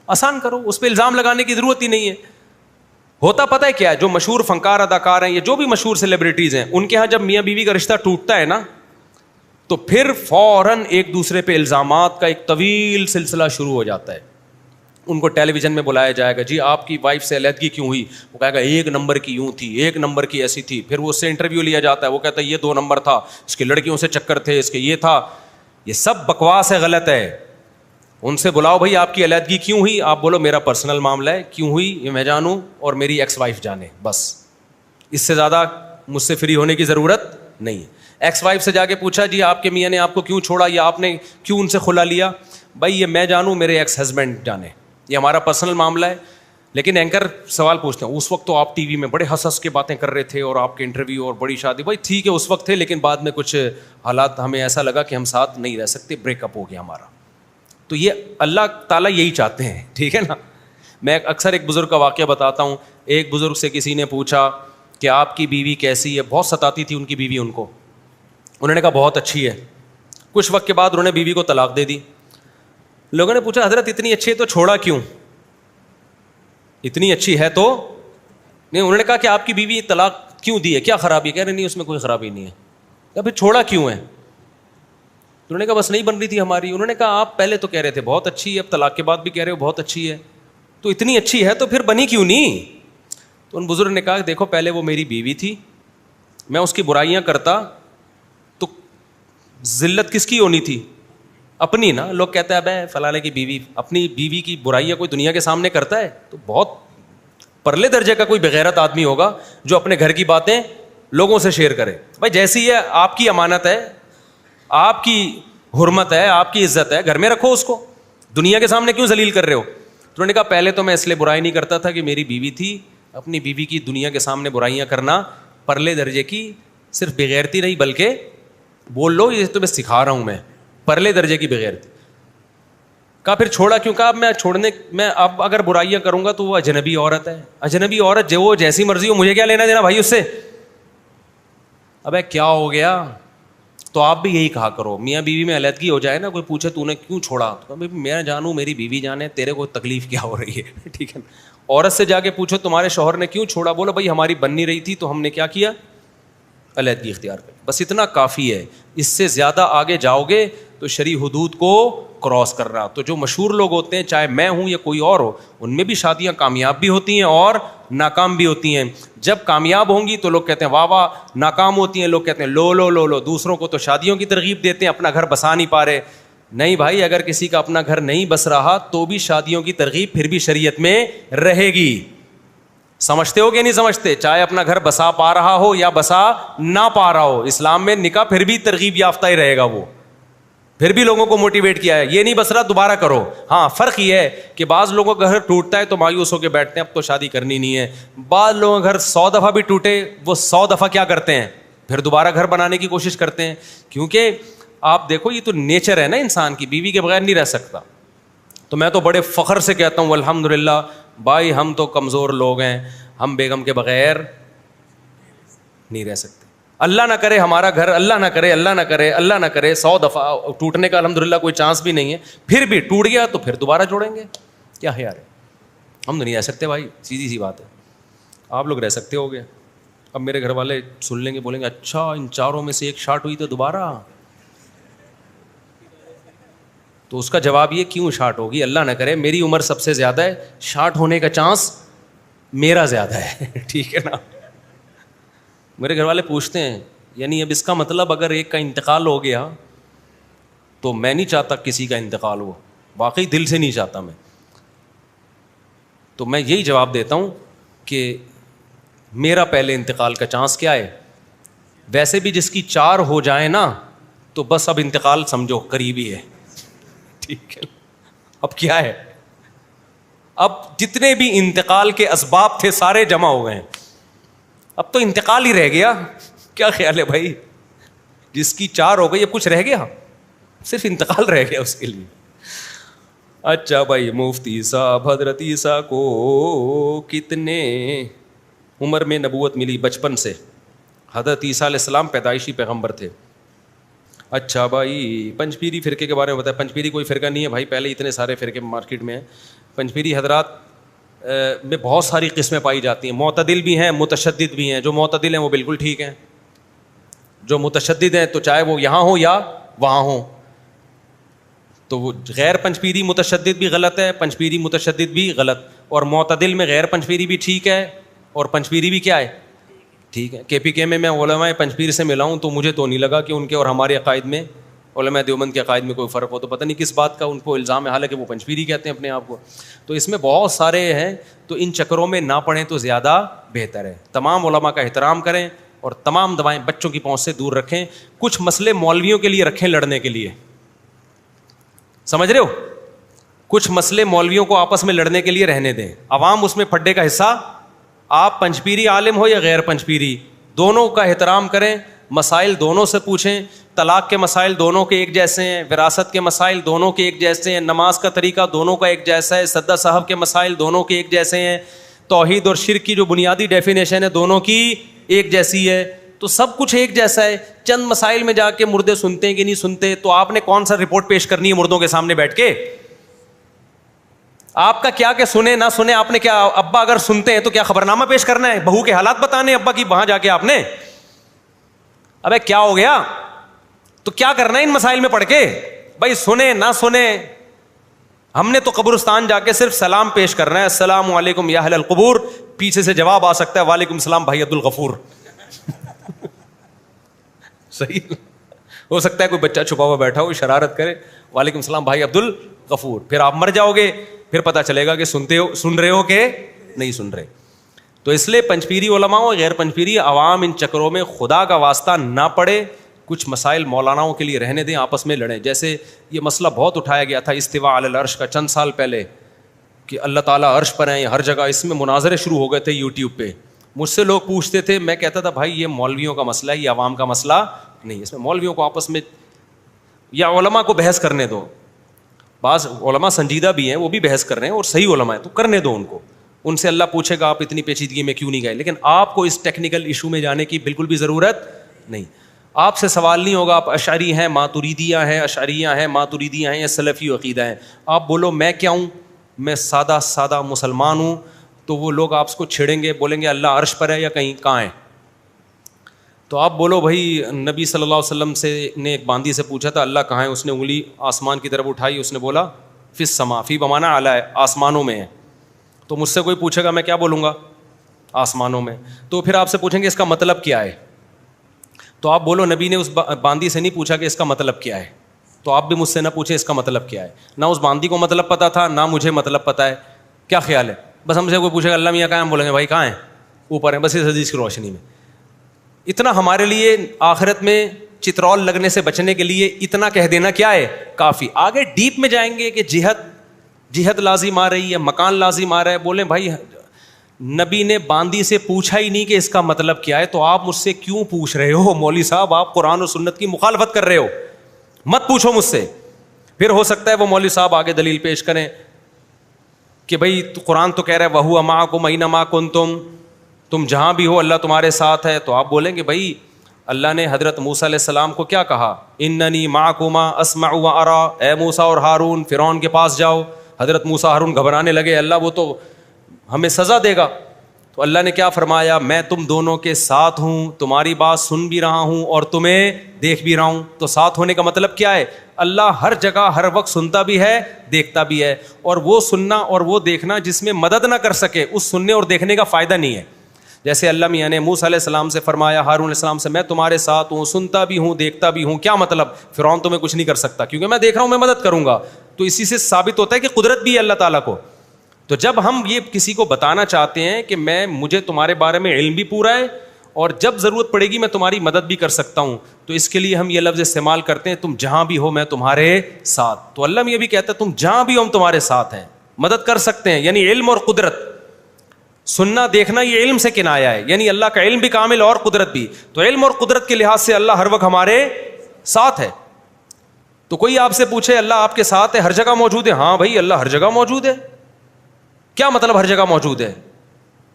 [SPEAKER 1] آسان کرو. اس پہ الزام لگانے کی ضرورت ہی نہیں ہے. ہوتا پتہ ہے کیا ہے, جو مشہور فنکار اداکار ہیں, یہ جو بھی مشہور سیلیبریٹیز ہیں, ان کے ہاں جب میاں بیوی کا رشتہ ٹوٹتا ہے نا, تو پھر فوراً ایک دوسرے پہ الزامات کا ایک طویل سلسلہ شروع ہو جاتا ہے. ان کو ٹیلی ویژن میں بلایا جائے گا, جی آپ کی وائف سے علیحدگی کیوں ہوئی؟ وہ کہے گا 1 نمبر کی یوں تھی, 1 نمبر کی ایسی تھی. پھر وہ اس سے انٹرویو لیا جاتا ہے, وہ کہتا ہے یہ 2 نمبر تھا, اس کے لڑکیوں سے چکر تھے, اس کے یہ تھا. یہ سب بکواس ہے, غلط ہے. ان سے بلاؤ بھائی آپ کی علیحدگی کیوں ہوئی, آپ بولو میرا پرسنل معاملہ ہے, کیوں ہوئی یہ میں جانوں اور میری ایکس وائف جانے, بس. اس سے زیادہ مجھ سے فری ہونے کی ضرورت نہیں ہے. ایکس وائف سے جا کے پوچھا جی آپ کے میاں نے آپ کو کیوں چھوڑا, یا آپ نے کیوں ان سے خلا لیا, بھائی یہ میں جانوں, میرے ایکس ہسبینڈ جانے, یہ ہمارا پرسنل معاملہ ہے. لیکن اینکر سوال پوچھتے ہیں, اس وقت تو آپ ٹی وی میں بڑے ہنس کے باتیں کر رہے تھے, اور آپ کے انٹرویو اور بڑی شادی, بھائی ٹھیک ہے اس وقت تھے, لیکن بعد میں کچھ حالات ہمیں ایسا لگا کہ ہم ساتھ نہیں رہ سکتے, بریک اپ ہو گیا ہمارا. تو یہ اللہ تعالیٰ یہی چاہتے ہیں, ٹھیک ہے نا. میں اکثر ایک بزرگ کا واقعہ بتاتا ہوں. ایک بزرگ سے کسی نے پوچھا کہ آپ کی بیوی کیسی ہے, بہت ستاتی تھی ان کی بیوی ان کو. انہوں نے کہا بہت اچھی ہے. کچھ وقت کے بعد انہوں نے بیوی کو طلاق دے دی. لوگوں نے پوچھا حضرت اتنی اچھی ہے تو چھوڑا کیوں, اتنی اچھی ہے تو نہیں. انہوں نے کہا کہ آپ کی بیوی طلاق کیوں دی ہے, کیا خرابی ہے؟ کہہ رہے نہیں اس میں کوئی خرابی نہیں ہے. کہا پھر چھوڑا کیوں ہے؟ انہوں نے کہا بس نہیں بن رہی تھی ہماری. انہوں نے کہا آپ پہلے تو کہہ رہے تھے بہت اچھی ہے, اب طلاق کے بعد بھی کہہ رہے ہو بہت اچھی ہے, تو اتنی اچھی ہے تو پھر بنی کیوں نہیں؟ تو ان بزرگ نے کہا دیکھو پہلے وہ میری بیوی تھی, میں اس کی برائیاں کرتا تو ذلت کس کی ہونی تھی, اپنی نا. لوگ کہتے ہیں ابے فلانے کی بیوی, اپنی بیوی کی برائیاں کوئی دنیا کے سامنے کرتا ہے؟ تو بہت پرلے درجے کا کوئی بغیرت آدمی ہوگا جو اپنے گھر کی باتیں لوگوں سے شیئر کرے. بھائی جیسی ہے آپ کی امانت ہے, آپ کی حرمت ہے, آپ کی عزت ہے, گھر میں رکھو اس کو, دنیا کے سامنے کیوں ذلیل کر رہے ہو؟ تو انہوں نے کہا پہلے تو میں اس لیے برائی نہیں کرتا تھا کہ میری بیوی تھی, اپنی بیوی کی دنیا کے سامنے برائیاں کرنا پرلے درجے کی صرف بغیرتی نہیں بلکہ بول لو یہ تو میں سکھا رہا ہوں, میں پرلے درجے کی بغیرتی. کہا پھر چھوڑا کیوں؟ کہا میں اب اگر برائیاں کروں گا تو وہ اجنبی عورت ہے, اجنبی عورت جو وہ جیسی مرضی ہو, مجھے کیا لینا دینا بھائی اس سے. ابے کیا ہو گیا؟ تو آپ بھی یہی کہا کرو, میاں بیوی میں علیحدگی ہو جائے نا, کوئی پوچھے تو نے کیوں چھوڑا, تو میں جانوں میری بیوی جانے تیرے کو تکلیف کیا ہو رہی ہے, ٹھیک ہے. عورت سے جا کے پوچھو تمہارے شوہر نے کیوں چھوڑا, بولو بھائی ہماری بن نہیں رہی تھی تو ہم نے کیا کیا, علیحدگی اختیار کر. بس اتنا کافی ہے, اس سے زیادہ آگے جاؤ گے تو شرعی حدود کو کراس کر رہا. تو جو مشہور لوگ ہوتے ہیں چاہے میں ہوں یا کوئی اور ہو, ان میں بھی شادیاں کامیاب بھی ہوتی ہیں اور ناکام بھی ہوتی ہیں. جب کامیاب ہوں گی تو لوگ کہتے ہیں واہ واہ, ناکام ہوتی ہیں لوگ کہتے ہیں لو لو لو لو, دوسروں کو تو شادیوں کی ترغیب دیتے ہیں, اپنا گھر بسا نہیں پا رہے. نہیں بھائی, اگر کسی کا اپنا گھر نہیں بس رہا تو بھی شادیوں کی ترغیب پھر بھی شریعت میں رہے گی. سمجھتے ہو کہ نہیں سمجھتے؟ چاہے اپنا گھر بسا پا رہا ہو یا بسا نہ پا رہا ہو, اسلام میں نکاح پھر بھی ترغیب یافتہ ہی رہے گا, وہ پھر بھی لوگوں کو موٹیویٹ کیا ہے, یہ نہیں بس رہا دوبارہ کرو. ہاں فرق یہ ہے کہ بعض لوگوں کا گھر ٹوٹتا ہے تو مایوس ہو کے بیٹھتے ہیں اب تو شادی کرنی نہیں ہے. بعض لوگوں کا گھر 100 دفعہ بھی ٹوٹے, وہ 100 دفعہ کیا کرتے ہیں, پھر دوبارہ گھر بنانے کی کوشش کرتے ہیں. کیونکہ آپ دیکھو یہ تو نیچر ہے نا انسان کی, بیوی کے بغیر نہیں رہ سکتا. تو میں تو بڑے فخر سے کہتا ہوں الحمدللہ بھائی ہم تو کمزور لوگ ہیں, ہم بیگم کے بغیر نہیں رہ سکتے. اللہ نہ کرے ہمارا گھر, اللہ نہ کرے, اللہ نہ کرے, اللہ نہ کرے 100 دفعہ ٹوٹنے کا الحمدللہ کوئی چانس بھی نہیں ہے, پھر بھی ٹوٹ گیا تو پھر دوبارہ جوڑیں گے. کیا ہے یار, ہم تو نہیں رہ سکتے بھائی, سیدھی سی بات ہے. آپ لوگ رہ سکتے ہو گے. اب میرے گھر والے سن لیں گے, بولیں گے اچھا ان چاروں میں سے ایک شارٹ ہوئی تو دوبارہ, تو اس کا جواب یہ کیوں شارٹ ہوگی؟ اللہ نہ کرے, میری عمر سب سے زیادہ ہے, شارٹ ہونے کا چانس میرا زیادہ ہے, ٹھیک ہے نا. میرے گھر والے پوچھتے ہیں یعنی اب اس کا مطلب اگر ایک کا انتقال ہو گیا تو میں نہیں چاہتا کسی کا انتقال ہو, واقعی دل سے نہیں چاہتا میں. تو میں یہی جواب دیتا ہوں کہ میرا پہلے انتقال کا چانس کیا ہے. ویسے بھی جس کی 4 ہو جائیں نا تو بس اب انتقال سمجھو قریبی ہے, ٹھیک ہے. اب کیا ہے, اب جتنے بھی انتقال کے اسباب تھے سارے جمع ہو گئے ہیں, اب تو انتقال ہی رہ گیا. کیا خیال ہے بھائی, جس کی 4 ہو گئی اب کچھ رہ گیا, صرف انتقال رہ گیا اس کے لیے. اچھا بھائی, مفتی صاحب حضرت عیسیٰ کو کتنے عمر میں نبوت ملی؟ بچپن سے. حضرت عیسیٰ علیہ السلام پیدائشی پیغمبر تھے. اچھا بھائی, پنج پیری فرقے کے بارے میں بتایا. پنج پیری کوئی فرقہ نہیں ہے بھائی, پہلے اتنے سارے فرقے مارکیٹ میں ہیں. پنج پیری حضرات میں بہت ساری قسمیں پائی جاتی ہیں, معتدل بھی ہیں متشدد بھی ہیں. جو معتدل ہیں وہ بالکل ٹھیک ہیں, جو متشدد ہیں تو چاہے وہ یہاں ہو یا وہاں ہو, تو وہ غیر پنج پیری متشدد بھی غلط ہے, پنج پیری متشدد بھی غلط, اور معتدل میں غیر پنج پیری بھی ٹھیک ہے اور پنج پیری بھی کیا ہے, ٹھیک ہے. کے پی کے میں علماء پنج پیر سے ملا ہوں تو مجھے تو نہیں لگا کہ ان کے اور ہمارے عقائد میں, علماء دیوبند کے عقائد میں کوئی فرق ہو. تو پتہ نہیں کس بات کا ان کو الزام ہے, حالانکہ وہ پنج پیری کہتے ہیں اپنے آپ کو. تو اس میں بہت سارے ہیں, تو ان چکروں میں نہ پڑھیں تو زیادہ بہتر ہے. تمام علماء کا احترام کریں اور تمام دوائیں بچوں کی پہنچ سے دور رکھیں. کچھ مسئلے مولویوں کے لیے رکھیں لڑنے کے لیے, سمجھ رہے ہو, کچھ مسئلے مولویوں کو آپس میں لڑنے کے لیے رہنے دیں. عوام اس میں پھڈے کا حصہ, آپ پنج پیری عالم ہو یا غیر پنج پیری, دونوں کا احترام کریں. مسائل دونوں سے پوچھیں. طلاق کے مسائل دونوں کے ایک جیسے ہیں, وراثت کے مسائل دونوں کے ایک جیسے ہیں, نماز کا طریقہ دونوں کا ایک جیسا ہے, سجدہ صاحب کے مسائل دونوں کے ایک جیسے ہیں, توحید اور شرک کی جو بنیادی ڈیفینیشن ہے دونوں کی ایک جیسی ہے. تو سب کچھ ایک جیسا ہے. چند مسائل میں جا کے مردے سنتے ہیں کہ نہیں سنتے, تو آپ نے کون سا رپورٹ پیش کرنی ہے مردوں کے سامنے بیٹھ کے؟ آپ کا کیا کہ سنے نہ سنے, آپ نے کیا, ابا اگر سنتے ہیں تو کیا خبرنامہ پیش کرنا ہے, بہو کے حالات بتانے ابا کی وہاں جا کے آپ نے؟ ابے کیا ہو گیا, تو کیا کرنا ہے ان مسائل میں پڑھ کے؟ بھائی سنے نہ سنے, ہم نے تو قبرستان جا کے صرف سلام پیش کرنا ہے, السلام علیکم یا اہل القبور, پیچھے سے جواب آ سکتا ہے وعلیکم السلام بھائی عبد الغفور. صحیح ہو سکتا ہے کوئی بچہ چھپا ہوا بیٹھا ہو شرارت کرے, وعلیکم السلام بھائی عبد الغفور, پھر آپ مر جاؤ گے, پھر پتہ چلے گا کہ سن رہے ہو کہ نہیں سن رہے. تو اس لیے پنجپیری علماء و غیر پنجپیری عوام ان چکروں میں خدا کا واسطہ نہ پڑے. کچھ مسائل مولاناؤں کے لیے رہنے دیں, آپس میں لڑیں. جیسے یہ مسئلہ بہت اٹھایا گیا تھا استوا علی العرش کا چند سال پہلے, کہ اللہ تعالیٰ عرش پر ہیں ہر جگہ. اس میں مناظرے شروع ہو گئے تھے یوٹیوب پہ. مجھ سے لوگ پوچھتے تھے, میں کہتا تھا بھائی یہ مولویوں کا مسئلہ ہے, یہ عوام کا مسئلہ نہیں. اس میں مولویوں کو آپس میں یا علماء کو بحث کرنے دو. بعض علماء سنجیدہ بھی ہیں, وہ بھی بحث کر رہے ہیں اور صحیح علماء ہیں, تو کرنے دو ان کو. ان سے اللہ پوچھے گا آپ اتنی پیچیدگی میں کیوں نہیں گئے. لیکن آپ کو اس ٹیکنیکل ایشو میں جانے کی بالکل بھی ضرورت نہیں. آپ سے سوال نہیں ہوگا آپ اشعری ہیں, ماتوریدیہ ہیں, اشعریہ ہیں, ماتوریدیہ ہیں یا سلفی عقیدہ ہیں. آپ بولو میں کیا ہوں, میں سادہ مسلمان ہوں, تو وہ لوگ آپ کو چھیڑیں گے, بولیں گے اللہ عرش پر ہے یا کہیں کہاں ہے. تو آپ بولو بھائی نبی صلی اللہ علیہ وسلم سے نے ایک باندی سے پوچھا تھا اللہ کہاں ہے, اس نے انگلی آسمان کی طرف اٹھائی, اس نے بولا فی السما, فی بمانا اعلیٰ ہے, آسمانوں میں ہے. تو مجھ سے کوئی پوچھے گا میں کیا بولوں گا, آسمانوں میں. تو پھر آپ سے پوچھیں گے اس کا مطلب کیا ہے, تو آپ بولو نبی نے اس باندی سے نہیں پوچھا کہ اس کا مطلب کیا ہے. تو آپ بھی مجھ سے نہ پوچھیں اس کا مطلب کیا ہے. نہ اس باندی کو مطلب پتہ تھا, نہ مجھے مطلب پتہ ہے. کیا خیال ہے, بس ہم سے کوئی پوچھے گا اللہ میاں کہاں, ہم بولیں گے بھائی کہاں ہیں, اوپر ہیں, بس اس حدیث کی روشنی میں. اتنا ہمارے لیے آخرت میں چترول لگنے سے بچنے کے لیے اتنا کہہ دینا کیا ہے کافی. آگے ڈیپ میں جائیں گے کہ جہت لازم آ رہی ہے, مکان لازم آ رہا ہے, بولیں بھائی نبی نے باندی سے پوچھا ہی نہیں کہ اس کا مطلب کیا ہے, تو آپ مجھ سے کیوں پوچھ رہے ہو مولوی صاحب, آپ قرآن و سنت کی مخالفت کر رہے ہو, مت پوچھو مجھ سے. پھر ہو سکتا ہے وہ مولوی صاحب آگے دلیل پیش کریں کہ بھائی قرآن تو کہہ رہا ہے وَهُوَ مَعَكُمْ أَيْنَمَا كُنْتُمْ, تم جہاں بھی ہو اللہ تمہارے ساتھ ہے. تو آپ بولیں گے بھائی اللہ نے حضرت موسیٰ علیہ السلام کو کیا کہا, اِنَّنِي مَعَكُمَا أَسْمَعُ وَأَرَىٰ, اے موسیٰ اور ہارون فرعون کے پاس جاؤ. حضرت موسیٰ ہارون گھبرانے لگے, اللہ وہ تو ہمیں سزا دے گا. تو اللہ نے کیا فرمایا, میں تم دونوں کے ساتھ ہوں, تمہاری بات سن بھی رہا ہوں اور تمہیں دیکھ بھی رہا ہوں. تو ساتھ ہونے کا مطلب کیا ہے, اللہ ہر جگہ ہر وقت سنتا بھی ہے دیکھتا بھی ہے. اور وہ سننا اور وہ دیکھنا جس میں مدد نہ کر سکے, اس سننے اور دیکھنے کا فائدہ نہیں ہے. جیسے اللہ میاں نے موسیٰ علیہ السلام سے فرمایا, ہارون علیہ السلام سے, میں تمہارے ساتھ ہوں, سنتا بھی ہوں دیکھتا بھی ہوں. کیا مطلب, فرعون تمہیں کچھ نہیں کر سکتا کیونکہ میں دیکھ رہا ہوں, میں مدد کروں گا. تو اسی سے ثابت ہوتا ہے کہ قدرت بھی ہے اللہ تعالیٰ کو. تو جب ہم یہ کسی کو بتانا چاہتے ہیں کہ مجھے تمہارے بارے میں علم بھی پورا ہے اور جب ضرورت پڑے گی میں تمہاری مدد بھی کر سکتا ہوں, تو اس کے لیے ہم یہ لفظ استعمال کرتے ہیں, تم جہاں بھی ہو میں تمہارے ساتھ. تو اللہ میں یہ بھی کہتا ہے تم جہاں بھی ہو ہم تمہارے ساتھ ہیں, مدد کر سکتے ہیں. یعنی علم اور قدرت, سننا دیکھنا یہ علم سے کنایا ہے, یعنی اللہ کا علم بھی کامل اور قدرت بھی. تو علم اور قدرت کے لحاظ سے اللہ ہر وقت ہمارے ساتھ ہے. تو کوئی آپ سے پوچھے اللہ آپ کے ساتھ ہے, ہر جگہ موجود ہے, ہاں بھائی اللہ ہر جگہ موجود ہے. کیا مطلب ہر جگہ موجود ہے,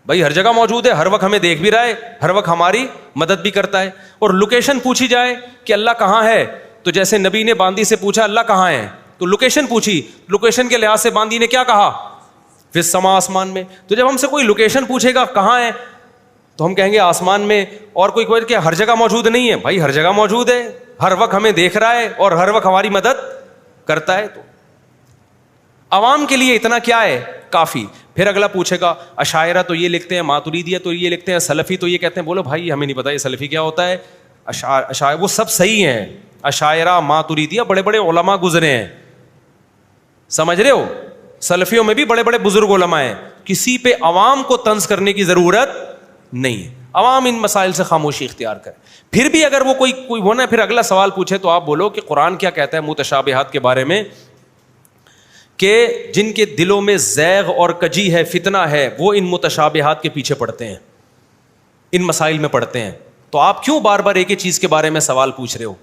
[SPEAKER 1] بھائی ہر جگہ موجود ہے, ہر وقت ہمیں دیکھ بھی رہا ہے, ہر وقت ہماری مدد بھی کرتا ہے. اور لوکیشن پوچھی جائے کہ اللہ کہاں ہے, تو جیسے نبی نے باندی سے پوچھا اللہ کہاں ہے, تو لوکیشن پوچھی, لوکیشن کے لحاظ سے باندی نے کیا کہا, فی السما, آسمان میں. تو جب ہم سے کوئی لوکیشن پوچھے گا کہاں ہے, تو ہم کہیں گے آسمان میں. اور کوئی کوئی کہ ہر جگہ موجود نہیں ہے, بھائی ہر جگہ موجود ہے, ہر وقت ہمیں دیکھ رہا ہے اور ہر وقت ہماری مدد کرتا ہے. تو عوام کے لیے اتنا کیا ہے کافی. پھر اگلا پوچھے گا اشاعرہ تو یہ لکھتے ہیں, ماتریدیہ تو یہ لکھتے ہیں, سلفی تو یہ کہتے ہیں. بولو بھائی ہمیں نہیں پتا یہ سلفی کیا ہوتا ہے. اشاعرہ وہ سب صحیح ہیں, اشاعرہ ماتریدیہ بڑے بڑے علماء گزرے ہیں, سمجھ رہے ہو, سلفیوں میں بھی بڑے بڑے بزرگ علماء ہیں. کسی پہ عوام کو طنز کرنے کی ضرورت نہیں ہے, عوام ان مسائل سے خاموشی اختیار کرے. پھر بھی اگر وہ کوئی ہونا پھر اگلا سوال پوچھے تو آپ بولو کہ قرآن کیا کہتا ہے متشابہات کے بارے میں, کہ جن کے دلوں میں زیغ اور کجی ہے, فتنہ ہے, وہ ان متشابہات کے پیچھے پڑتے ہیں, ان مسائل میں پڑتے ہیں. تو آپ کیوں بار بار ایک ہی چیز کے بارے میں سوال پوچھ رہے ہو,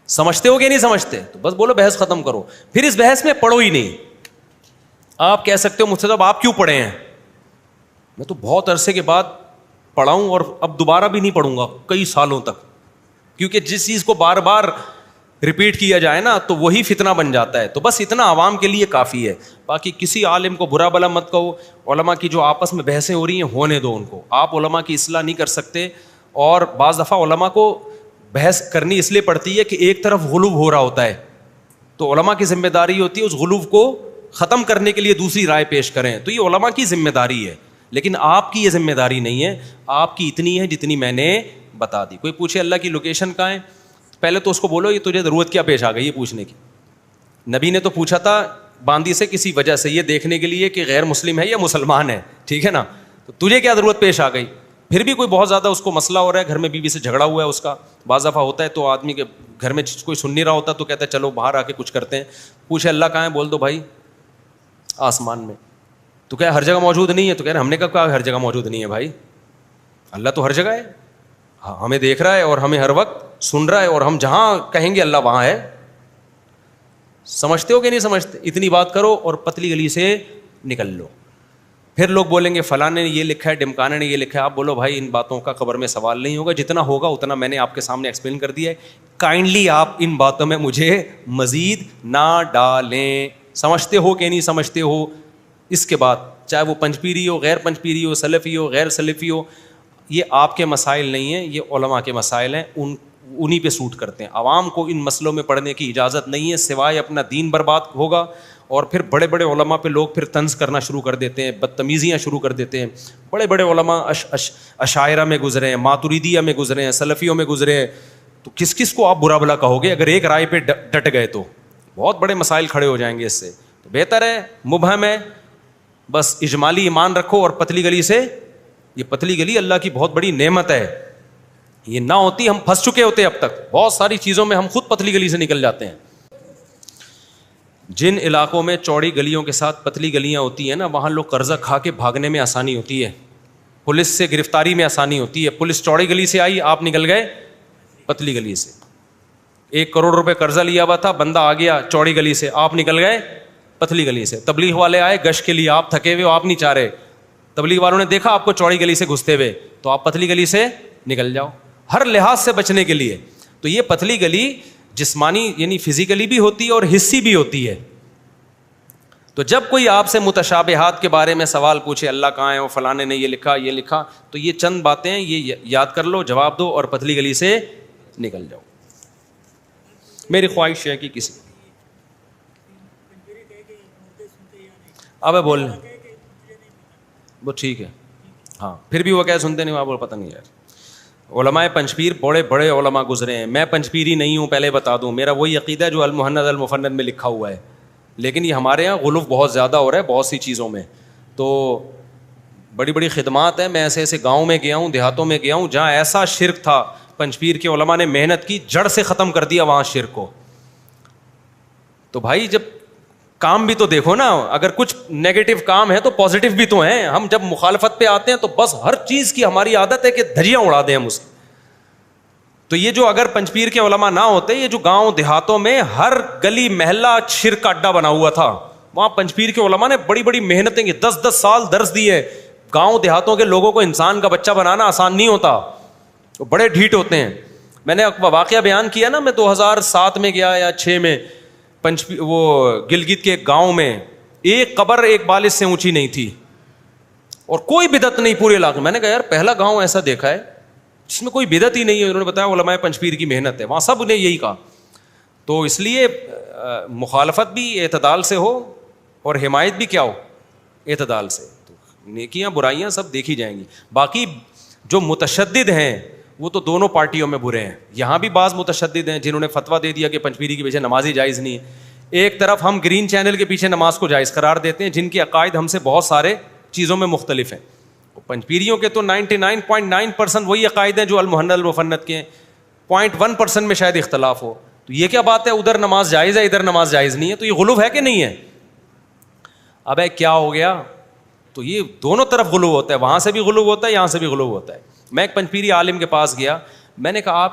[SPEAKER 1] سمجھتے ہو کہ نہیں سمجھتے؟ تو بس بولو بحث ختم کرو, پھر اس بحث میں پڑھو ہی نہیں. آپ کہہ سکتے ہو مجھ سے آپ کیوں پڑھے ہیں, میں تو بہت عرصے کے بعد پڑھا ہوں اور اب دوبارہ بھی نہیں پڑھوں گا کئی سالوں تک, کیونکہ جس چیز کو بار بار ریپیٹ کیا جائے نا تو وہی فتنہ بن جاتا ہے. تو بس اتنا عوام کے لیے کافی ہے. باقی کسی عالم کو برا بلا مت کہو, علماء کی جو آپس میں بحثیں ہو رہی ہیں ہونے دو ان کو. آپ علماء کی اصلاح نہیں کر سکتے, اور بعض دفعہ علماء کو بحث کرنی اس لیے پڑتی ہے کہ ایک طرف غلو ہو رہا ہوتا ہے, تو علماء کی ذمہ داری ہوتی ہے اس غلو کو ختم کرنے کے لیے دوسری رائے پیش کریں. تو یہ علماء کی ذمہ داری ہے, لیکن آپ کی یہ ذمہ داری نہیں ہے. آپ کی اتنی ہے جتنی میں نے بتا دی. کوئی پوچھے اللہ کی لوکیشن کہاں ہے, پہلے تو اس کو بولو یہ تجھے ضرورت کیا پیش آ گئی یہ پوچھنے کی. نبی نے تو پوچھا تھا باندی سے کسی وجہ سے, یہ دیکھنے کے لیے کہ غیر مسلم ہے یا مسلمان ہے, ٹھیک ہے نا. تو تجھے کیا ضرورت پیش آ گئی؟ پھر بھی کوئی بہت زیادہ اس کو مسئلہ ہو رہا ہے، گھر میں بیوی سے جھگڑا ہوا ہے اس کا، بعض دفعہ ہوتا ہے، تو آدمی کے گھر میں کوئی سن نہیں رہا ہوتا تو کہتا ہے چلو باہر آ کے کچھ کرتے ہیں. پوچھے اللہ کہاں ہے؟ بول دو بھائی آسمان میں. تو کیا ہر جگہ موجود نہیں ہے؟ تو کہہ رہے ہم نے کہا ہر جگہ موجود نہیں ہے بھائی، اللہ تو ہر جگہ ہے، ہمیں دیکھ رہا ہے اور ہمیں ہر وقت سن رہا ہے، اور ہم جہاں کہیں گے اللہ وہاں ہے. سمجھتے ہو کہ نہیں سمجھتے؟ اتنی بات کرو اور پتلی گلی سے نکل لو. پھر لوگ بولیں گے فلاں نے یہ لکھا ہے، ڈمکانے نے یہ لکھا ہے. آپ بولو بھائی ان باتوں کا قبر میں سوال نہیں ہوگا، جتنا ہوگا اتنا میں نے آپ کے سامنے ایکسپلین کر دیا ہے. کائنڈلی آپ ان باتوں میں مجھے مزید نہ ڈالیں. سمجھتے ہو کہ نہیں سمجھتے ہو؟ اس کے بعد چاہے وہ پنج پیری ہو، غیر پنج پیری ہو، سلفی ہو، غیر سلفی ہو، یہ آپ کے مسائل نہیں ہیں، یہ علماء کے مسائل ہیں، انہی پہ سوٹ کرتے ہیں. عوام کو ان مسئلوں میں پڑھنے کی اجازت نہیں ہے، سوائے اپنا دین برباد ہوگا. اور پھر بڑے بڑے علماء پہ لوگ پھر طنز کرنا شروع کر دیتے ہیں، بدتمیزیاں شروع کر دیتے ہیں. بڑے بڑے علماء اشاعرہ میں گزرے ہیں، ماتریدیہ میں گزرے ہیں، سلفیوں میں گزرے ہیں. تو کس کس کو آپ برا بھلا کہو گے؟ اگر ایک رائے پہ ڈٹ گئے تو بہت بڑے مسائل کھڑے ہو جائیں گے اس سے. تو بہتر ہے مبہم ہے، بس اجمالی ایمان رکھو اور پتلی گلی سے. یہ پتلی گلی اللہ کی بہت بڑی نعمت ہے، یہ نہ ہوتی ہم پھنس چکے ہوتے. اب تک بہت ساری چیزوں میں ہم خود پتلی گلی سے نکل جاتے ہیں. جن علاقوں میں چوڑی گلیوں کے ساتھ پتلی گلیاں ہوتی ہیں نا، وہاں لوگ قرضہ کھا کے بھاگنے میں آسانی ہوتی ہے، پولیس سے گرفتاری میں آسانی ہوتی ہے. پولیس چوڑی گلی سے آئی، آپ نکل گئے پتلی گلی سے. 1 کروڑ روپے قرضہ لیا ہوا تھا، بندہ آ گیا چوڑی گلی سے، آپ نکل گئے پتلی گلی سے. تبلیغ والے آئے گشت کے لیے، آپ تھکے ہوئے ہو، آپ نہیں چاہ رہے، تبلیغ والوں نے دیکھا آپ کو چوڑی گلی سے گھستے ہوئے، تو آپ پتلی گلی سے نکل جاؤ ہر لحاظ سے بچنے کے لیے. تو یہ پتلی گلی جسمانی یعنی فزیکلی بھی ہوتی ہے اور حسی بھی ہوتی ہے. تو جب کوئی آپ سے متشابہات کے بارے میں سوال پوچھے، اللہ کہاں ہے، وہ فلانے نے یہ لکھا یہ لکھا، تو یہ چند باتیں یہ یاد کر لو، جواب دو اور پتلی گلی سے نکل جاؤ. میری خواہش ہے کہ کسی اب بول وہ ٹھیک ہے، ہاں پھر بھی وہ کیا سنتے نہیں، آپ کو پتہ نہیں یار. علماء پنجپیر بڑے بڑے علماء گزرے ہیں. میں پنجپیری نہیں ہوں، پہلے بتا دوں، میرا وہی عقیدہ ہے جو المحند المفند میں لکھا ہوا ہے. لیکن یہ ہمارے یہاں غلو بہت زیادہ ہو رہا ہے بہت سی چیزوں میں. تو بڑی بڑی خدمات ہیں، میں ایسے ایسے گاؤں میں گیا ہوں، دیہاتوں میں گیا ہوں جہاں ایسا شرک تھا، پنجپیر کے علماء نے محنت کی، جڑ سے ختم کر دیا وہاں شرک کو. تو بھائی جب کام بھی تو دیکھو نا، اگر کچھ نیگیٹو کام ہے تو پازیٹیو بھی تو ہیں. ہم جب مخالفت پہ آتے ہیں تو بس ہر چیز کی ہماری عادت ہے کہ دھجیاں اڑا دیں ہم اس کی. تو یہ جو اگر پنجپیر کے علماء نہ ہوتے، یہ جو گاؤں دیہاتوں میں ہر گلی محلہ شرک کا اڈا بنا ہوا تھا، وہاں پنجپیر کے علماء نے بڑی بڑی محنتیں کی، 10 سال درس دیے. گاؤں دیہاتوں کے لوگوں کو انسان کا بچہ بنانا آسان نہیں ہوتا، وہ بڑے ڈھیٹ ہوتے ہیں. میں نے واقعہ بیان کیا نا، میں 2007 میں گیا یا 6 میں وہ گلگت کے ایک گاؤں میں، ایک قبر ایک بالش سے اونچی نہیں تھی اور کوئی بدعت نہیں پورے علاقے. میں نے کہا یار پہلا گاؤں ایسا دیکھا ہے جس میں کوئی بدعت ہی نہیں ہے. انہوں نے بتایا علماء پنجپیر کی محنت ہے، وہاں سب نے یہی کہا. تو اس لیے مخالفت بھی اعتدال سے ہو اور حمایت بھی کیا ہو، اعتدال سے. تو نیکیاں برائیاں سب دیکھی جائیں گی. باقی جو متشدد ہیں وہ تو دونوں پارٹیوں میں برے ہیں. یہاں بھی بعض متشدد ہیں جنہوں نے فتویٰ دے دیا کہ پنجپیری کے پیچھے نماز ہی جائز نہیں ہے. ایک طرف ہم گرین چینل کے پیچھے نماز کو جائز قرار دیتے ہیں، جن کے عقائد ہم سے بہت سارے چیزوں میں مختلف ہیں. پنجپیریوں کے تو 99.9% وہی عقائد ہیں جو المحند المفند کے ہیں، 0.1% میں شاید اختلاف ہو. تو یہ کیا بات ہے، ادھر نماز جائز ہے ادھر نماز جائز نہیں ہے، تو یہ غلو ہے کہ نہیں ہے؟ اب کیا ہو گیا؟ تو یہ دونوں طرف غلو ہوتا ہے، وہاں سے بھی غلو ہوتا ہے یہاں سے بھی غلو ہوتا ہے. میں ایک پنجپیری عالم کے پاس گیا، میں نے کہا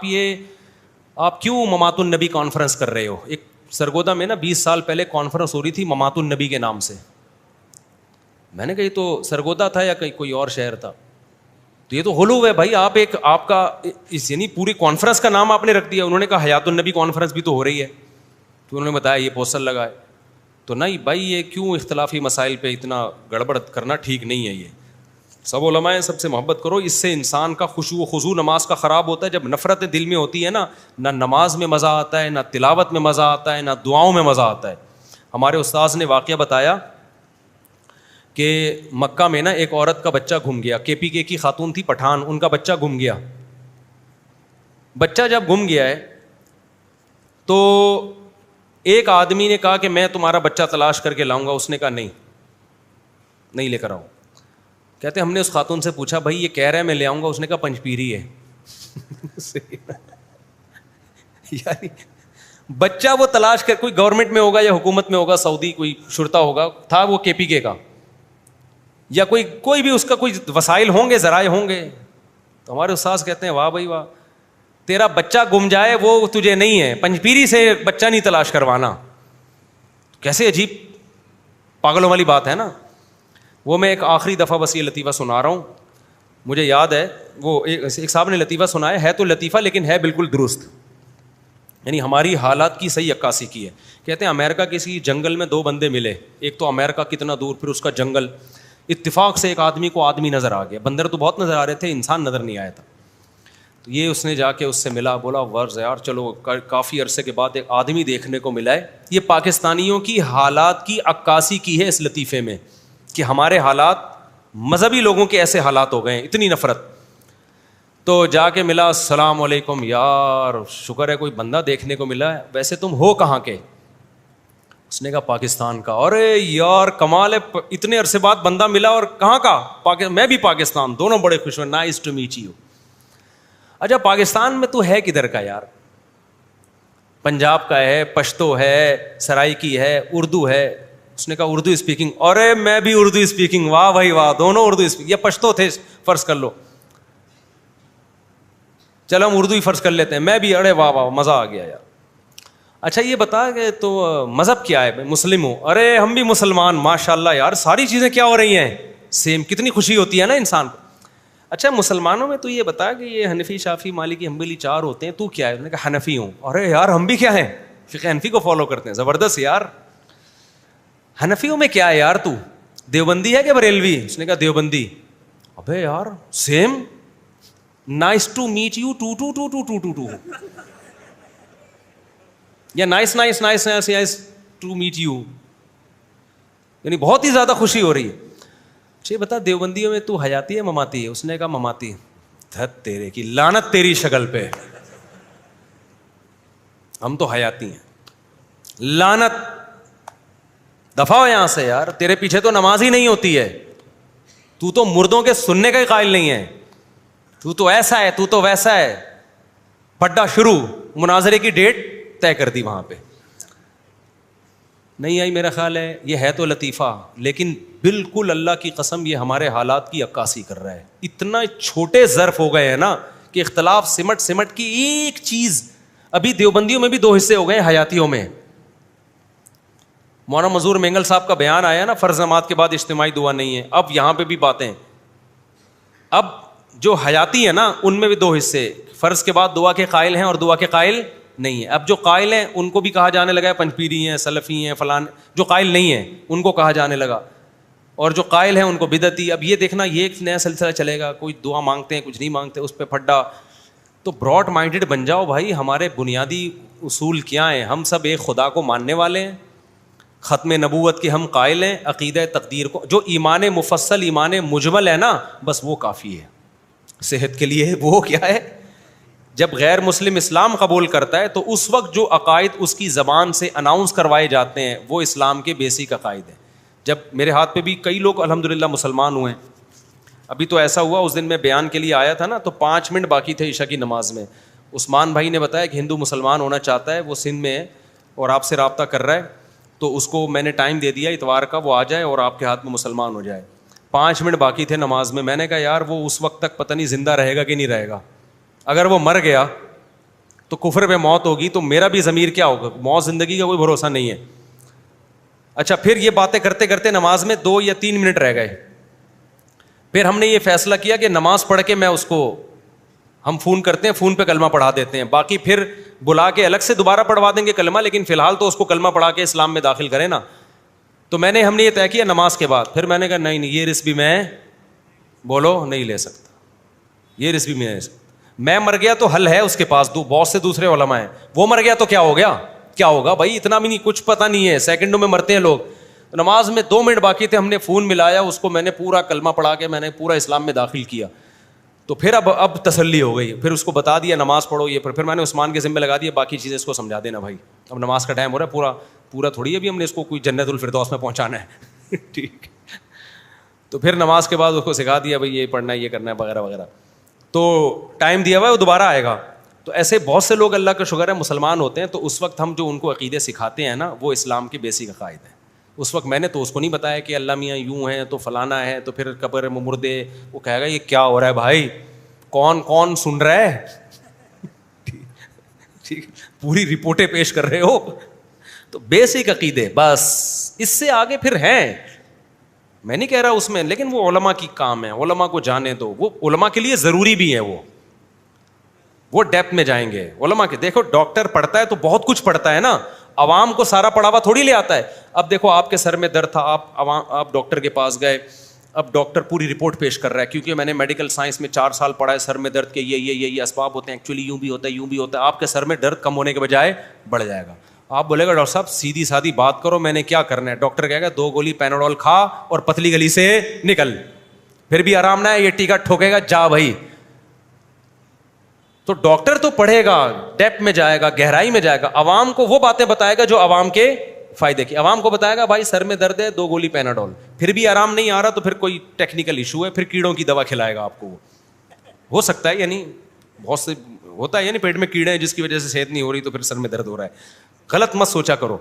[SPEAKER 1] آپ کیوں ممات النبی کانفرنس کر رہے ہو؟ ایک سرگودا میں نا 20 سال پہلے کانفرنس ہو رہی تھی ممات النبی کے نام سے. میں نے کہا یہ تو سرگودا تھا یا کوئی اور شہر تھا؟ تو یہ تو غلو ہے بھائی. آپ کا یعنی پوری کانفرنس کا نام آپ نے رکھ دیا. انہوں نے کہا حیات النبی کانفرنس بھی تو ہو رہی ہے. تو انہوں نے بتایا یہ پوسٹر لگا ہے. تو نہیں بھائی یہ کیوں اختلافی مسائل پہ اتنا گڑبڑ کرنا ٹھیک نہیں ہے. یہ سب علماء ہیں، سب سے محبت کرو. اس سے انسان کا خشوع و خضوع نماز کا خراب ہوتا ہے. جب نفرتیں دل میں ہوتی ہے نا، نہ نماز میں مزہ آتا ہے، نہ تلاوت میں مزہ آتا ہے، نہ دعاؤں میں مزہ آتا ہے. ہمارے استاذ نے واقعہ بتایا کہ مکہ میں نا ایک عورت کا بچہ گم گیا. KPK کی خاتون تھی پٹھان، ان کا بچہ گم گیا. بچہ جب گم گیا ہے تو ایک آدمی نے کہا کہ میں تمہارا بچہ تلاش کر کے لاؤں گا. اس نے کہا نہیں لے کر آؤ، کہتے ہم نے اس خاتون سے پوچھا بھائی یہ کہہ رہا ہے میں لے آؤں گا, اس نے کہا پنجپیری ہے. یعنی بچہ وہ تلاش کر, کوئی گورنمنٹ میں ہوگا یا حکومت میں ہوگا, سعودی کوئی شرطا ہوگا, تھا وہ KPK کا, یا کوئی بھی اس کا کوئی وسائل ہوں گے, ذرائع ہوں گے. تو ہمارے استاذ کہتے ہیں واہ بھائی واہ, تیرا بچہ گم جائے وہ تجھے نہیں ہے, پنجپیری سے بچہ نہیں تلاش کروانا. کیسے عجیب پاگلوں والی بات ہے نا. وہ میں ایک آخری دفعہ بس یہ لطیفہ سنا رہا ہوں, مجھے یاد ہے وہ ایک صاحب نے لطیفہ سنایا ہے, تو لطیفہ لیکن ہے بالکل درست, یعنی ہماری حالات کی صحیح عکاسی کی ہے. کہتے ہیں امریکہ کسی جنگل میں 2 بندے ملے, ایک تو امریکہ کتنا دور, پھر اس کا جنگل. اتفاق سے ایک آدمی کو آدمی نظر آ گیا, بندر تو بہت نظر آ رہے تھے, انسان نظر نہیں آیا تھا. تو یہ اس نے جا کے اس سے ملا, بولا ورز یار چلو کافی عرصے کے بعد ایک آدمی دیکھنے کو ملا ہے. یہ پاکستانیوں کی حالات کی عکاسی کی ہے اس لطیفے میں, کہ ہمارے حالات مذہبی لوگوں کے ایسے حالات ہو گئے ہیں, اتنی نفرت. تو جا کے ملا, السلام علیکم یار, شکر ہے کوئی بندہ دیکھنے کو ملا ہے, ویسے تم ہو کہاں کے؟ اس نے کہا پاکستان کا. ارے یار کمال ہے, اتنے عرصے بعد بندہ ملا, اور کہاں کا؟ میں بھی پاکستان. دونوں بڑے خوش ہوئے, نائس ٹو میٹ یو. اچھا پاکستان میں تو ہے کدھر کا یار؟ پنجاب کا ہے, پشتو ہے, سرائکی ہے, اردو ہے. اس نے کہا اردو اسپیکنگ. ارے میں بھی اردو اسپیکنگ. واہ بھائی واہ, دونوں اردو اسپیکنگ. یا پشتو تھے فرض کر لو, چلو ہم اردو ہی فرض کر لیتے ہیں. میں بھی, ارے واہ واہ مزہ آ گیا یار. اچھا یہ بتا کہ تو مذہب کیا ہے؟ مسلم ہوں. ارے ہم بھی مسلمان, ماشاء اللہ یار, ساری چیزیں کیا ہو رہی ہیں سیم, کتنی خوشی ہوتی ہے نا انسان کو. اچھا مسلمانوں میں تو یہ بتا کہ یہ حنفی, شافی, مالکی, حنبلی 4 ہوتے ہیں, تو کیا ہے؟ انہوں نے کہا حنفی ہوں. ارے یار ہم بھی کیا ہیں, فقہ حنفی کو فالو کرتے ہیں. زبردست یار. حنفیوں میں کیا ہے یار, تو دیوبندی ہے کہ بریلوی؟ اس نے کہا دیوبندی. ابے یار same, nice to meet you, to to to to to to to, یا nice nice nice nice nice to meet you, یعنی بہت ہی زیادہ خوشی ہو رہی ہے. اچھا بتا دیوبندیوں میں تو حیاتی ہے مماتی ہے؟ اس نے کہا مماتی. دھت تیرے کی لعنت تیری شکل پہ, ہم تو حیاتی ہیں. لعنت, دفع ہو یہاں سے یار, تیرے پیچھے تو نماز ہی نہیں ہوتی ہے. تو مردوں کے سننے کا ہی قائل نہیں ہے. تو ایسا ہے, تو ویسا ہے. پڈا شروع, مناظرے کی ڈیٹ طے کر دی وہاں پہ. نہیں آئی میرا خیال ہے. یہ ہے تو لطیفہ, لیکن بالکل اللہ کی قسم یہ ہمارے حالات کی عکاسی کر رہا ہے. اتنا چھوٹے ظرف ہو گئے ہیں نا کہ اختلاف سمٹ کی ایک چیز. ابھی دیوبندیوں میں بھی 2 حصے ہو گئے حیاتیوں میں. مولانا منظور مینگل صاحب کا بیان آیا نا, فرض نماز کے بعد اجتماعی دعا نہیں ہے. اب یہاں پہ بھی باتیں, اب جو حیاتی ہیں نا ان میں بھی 2 حصے, فرض کے بعد دعا کے قائل ہیں اور دعا کے قائل نہیں ہے. اب جو قائل ہیں ان کو بھی کہا جانے لگا ہے پنجپیری ہیں, سلفی ہیں, فلان. جو قائل نہیں ہیں ان کو کہا جانے لگا, اور جو قائل ہیں ان کو بدعتی. اب یہ دیکھنا یہ ایک نیا سلسلہ چلے گا, کوئی دعا مانگتے ہیں کچھ نہیں مانگتے, اس پہ پھڈا. تو براڈ مائنڈڈ بن جاؤ بھائی. ہمارے بنیادی اصول کیا ہیں؟ ہم سب ایک خدا کو ماننے والے ہیں, ختم نبوت کے ہم قائل ہیں, عقیدہ تقدیر کو, جو ایمان مفصل, ایمان مجمل ہے نا, بس وہ کافی ہے صحت کے لیے. وہ کیا ہے؟ جب غیر مسلم اسلام قبول کرتا ہے تو اس وقت جو عقائد اس کی زبان سے اناؤنس کروائے جاتے ہیں وہ اسلام کے بیسک عقائد ہیں. جب میرے ہاتھ پہ بھی کئی لوگ الحمدللہ مسلمان ہوئے ہیں. ابھی تو ایسا ہوا, اس دن میں بیان کے لیے آیا تھا نا, تو 5 منٹ باقی تھے عشاء کی نماز میں. عثمان بھائی نے بتایا کہ ہندو مسلمان ہونا چاہتا ہے, وہ سندھ میں ہے اور آپ سے رابطہ کر رہا ہے, تو اس کو میں نے ٹائم دے دیا اتوار کا, وہ آ جائے اور آپ کے ہاتھ میں مسلمان ہو جائے. 5 منٹ باقی تھے نماز میں. میں نے کہا یار وہ اس وقت تک پتہ نہیں زندہ رہے گا کہ نہیں رہے گا. اگر وہ مر گیا تو کفر پہ موت ہوگی, تو میرا بھی ضمیر کیا ہوگا؟ موت زندگی کا کوئی بھروسہ نہیں ہے. اچھا پھر یہ باتیں کرتے کرتے نماز میں 2 یا 3 منٹ رہ گئے. پھر ہم نے یہ فیصلہ کیا کہ نماز پڑھ کے میں اس کو, ہم فون کرتے ہیں, فون پہ کلمہ پڑھا دیتے ہیں, باقی پھر بلا کے الگ سے دوبارہ پڑھوا دیں گے کلمہ, لیکن فی الحال تو اس کو کلمہ پڑھا کے اسلام میں داخل کریں نا. تو ہم نے یہ طے کیا نماز کے بعد. پھر میں نے کہا نہیں یہ رسک بھی میں بولو نہیں لے سکتا, یہ رسک بھی میں نہیں لے سکتا. میں مر گیا تو حل ہے اس کے پاس, بہت سے دوسرے علماء ہیں. وہ مر گیا تو کیا ہو گیا, کیا ہوگا بھائی, اتنا بھی نہیں, کچھ پتہ نہیں ہے, سیکنڈوں میں مرتے ہیں لوگ. نماز میں 2 منٹ باقی تھے, ہم نے فون ملایا اس کو, میں نے پورا کلمہ پڑھا کے میں نے پورا اسلام میں داخل کیا. تو پھر اب تسلی ہو گئی. پھر اس کو بتا دیا نماز پڑھو یہ, پھر میں نے عثمان کے ذمہ لگا دیا باقی چیزیں اس کو سمجھا دینا بھائی, اب نماز کا ٹائم ہو رہا ہے. پورا تھوڑی ابھی ہم نے اس کو کوئی جنت الفردوس میں پہنچانا ہے. ٹھیک. تو پھر نماز کے بعد اس کو سکھا دیا بھائی یہ پڑھنا ہے یہ کرنا ہے وغیرہ وغیرہ. تو ٹائم دیا ہوا ہے وہ دوبارہ آئے گا. تو ایسے بہت سے لوگ اللہ کا شکر ہے مسلمان ہوتے ہیں, تو اس وقت ہم جو ان کو عقیدے سکھاتے ہیں نا وہ اسلام کے بیسک عقائد ہیں. اس وقت میں نے تو اس کو نہیں بتایا کہ اللہ میاں یوں ہے تو فلانا ہے تو پھر قبر میں مردے, وہ کہے گا یہ کیا ہو رہا ہے بھائی, کون سن رہا ہے, ٹھیک پوری رپورٹیں پیش کر رہے ہو. تو بیسک عقیدے بس, اس سے آگے پھر ہیں, میں نہیں کہہ رہا اس میں, لیکن وہ علماء کی کام ہے, علماء کو جانے دو, وہ علماء کے لیے ضروری بھی ہے, وہ ڈیپتھ میں جائیں گے علماء کے. دیکھو ڈاکٹر پڑھتا ہے تو بہت کچھ پڑھتا ہے نا, عوام کو سارا پڑھاوا تھوڑی لے آتا ہے. اب دیکھو آپ کے سر میں درد تھا, آپ ڈاکٹر کے پاس گئے, اب ڈاکٹر پوری رپورٹ پیش کر رہا ہے کیونکہ میں نے میڈیکل سائنس میں 4 سال پڑھا ہے, سر میں درد کے یہ اسباب ہوتے ہیں, ایکچولی یوں بھی ہوتا ہے یوں بھی ہوتا ہے. آپ کے سر میں درد کم ہونے کے بجائے بڑھ جائے گا. آپ بولے گا ڈاکٹر صاحب سیدھی سادی بات کرو, میں نے کیا کرنا ہے؟ ڈاکٹر کہے گا 2 گولی پیناڈول کھا اور پتلی گلی سے نکل, پھر بھی آرام نہ ہے, یہ ٹیکا ٹھوکے گا, جا بھائی. تو ڈاکٹر تو پڑھے گا, ڈیپتھ میں جائے گا, گہرائی میں جائے گا, عوام کو وہ باتیں بتائے گا جو عوام کے فائدے کی. عوام کو بتائے گا بھائی سر میں درد ہے 2 گولی پیناڈول, پھر بھی آرام نہیں آ رہا تو پھر کوئی ٹیکنیکل ایشو ہے, پھر کیڑوں کی دوا کھلائے گا آپ کو. ہو سکتا ہے, یعنی بہت سے ہوتا ہے, یعنی پیٹ میں کیڑے ہیں جس کی وجہ سے صحت نہیں ہو رہی تو پھر سر میں درد ہو رہا ہے. غلط مت سوچا کرو.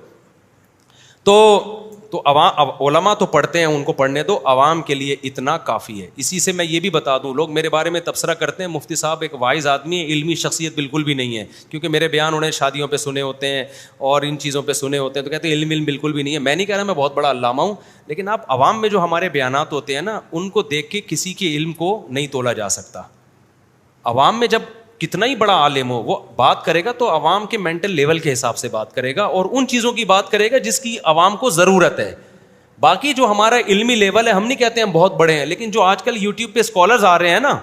[SPEAKER 1] تو عوام, علماء تو پڑھتے ہیں, ان کو پڑھنے دو, عوام کے لیے اتنا کافی ہے. اسی سے میں یہ بھی بتا دوں, لوگ میرے بارے میں تبصرہ کرتے ہیں مفتی صاحب ایک وائز آدمی ہے, علمی شخصیت بالکل بھی نہیں ہے, کیونکہ میرے بیان انہیں شادیوں پہ سنے ہوتے ہیں اور ان چیزوں پہ سنے ہوتے ہیں, تو کہتے ہیں علم بالکل بھی نہیں ہے. میں نہیں کہہ رہا میں بہت بڑا علامہ ہوں, لیکن آپ عوام میں جو ہمارے بیانات ہوتے ہیں نا, ان کو دیکھ کے کسی کے علم کو نہیں تولا جا سکتا. عوام میں جب کتنا ہی بڑا عالم ہو, وہ بات کرے گا تو عوام کے مینٹل لیول کے حساب سے بات کرے گا اور ان چیزوں کی بات کرے گا جس کی عوام کو ضرورت ہے. باقی جو ہمارا علمی لیول ہے, ہم نہیں کہتے ہیں بہت بڑے ہیں, لیکن جو آج کل یوٹیوب پہ اسکالرز آ رہے ہیں نا,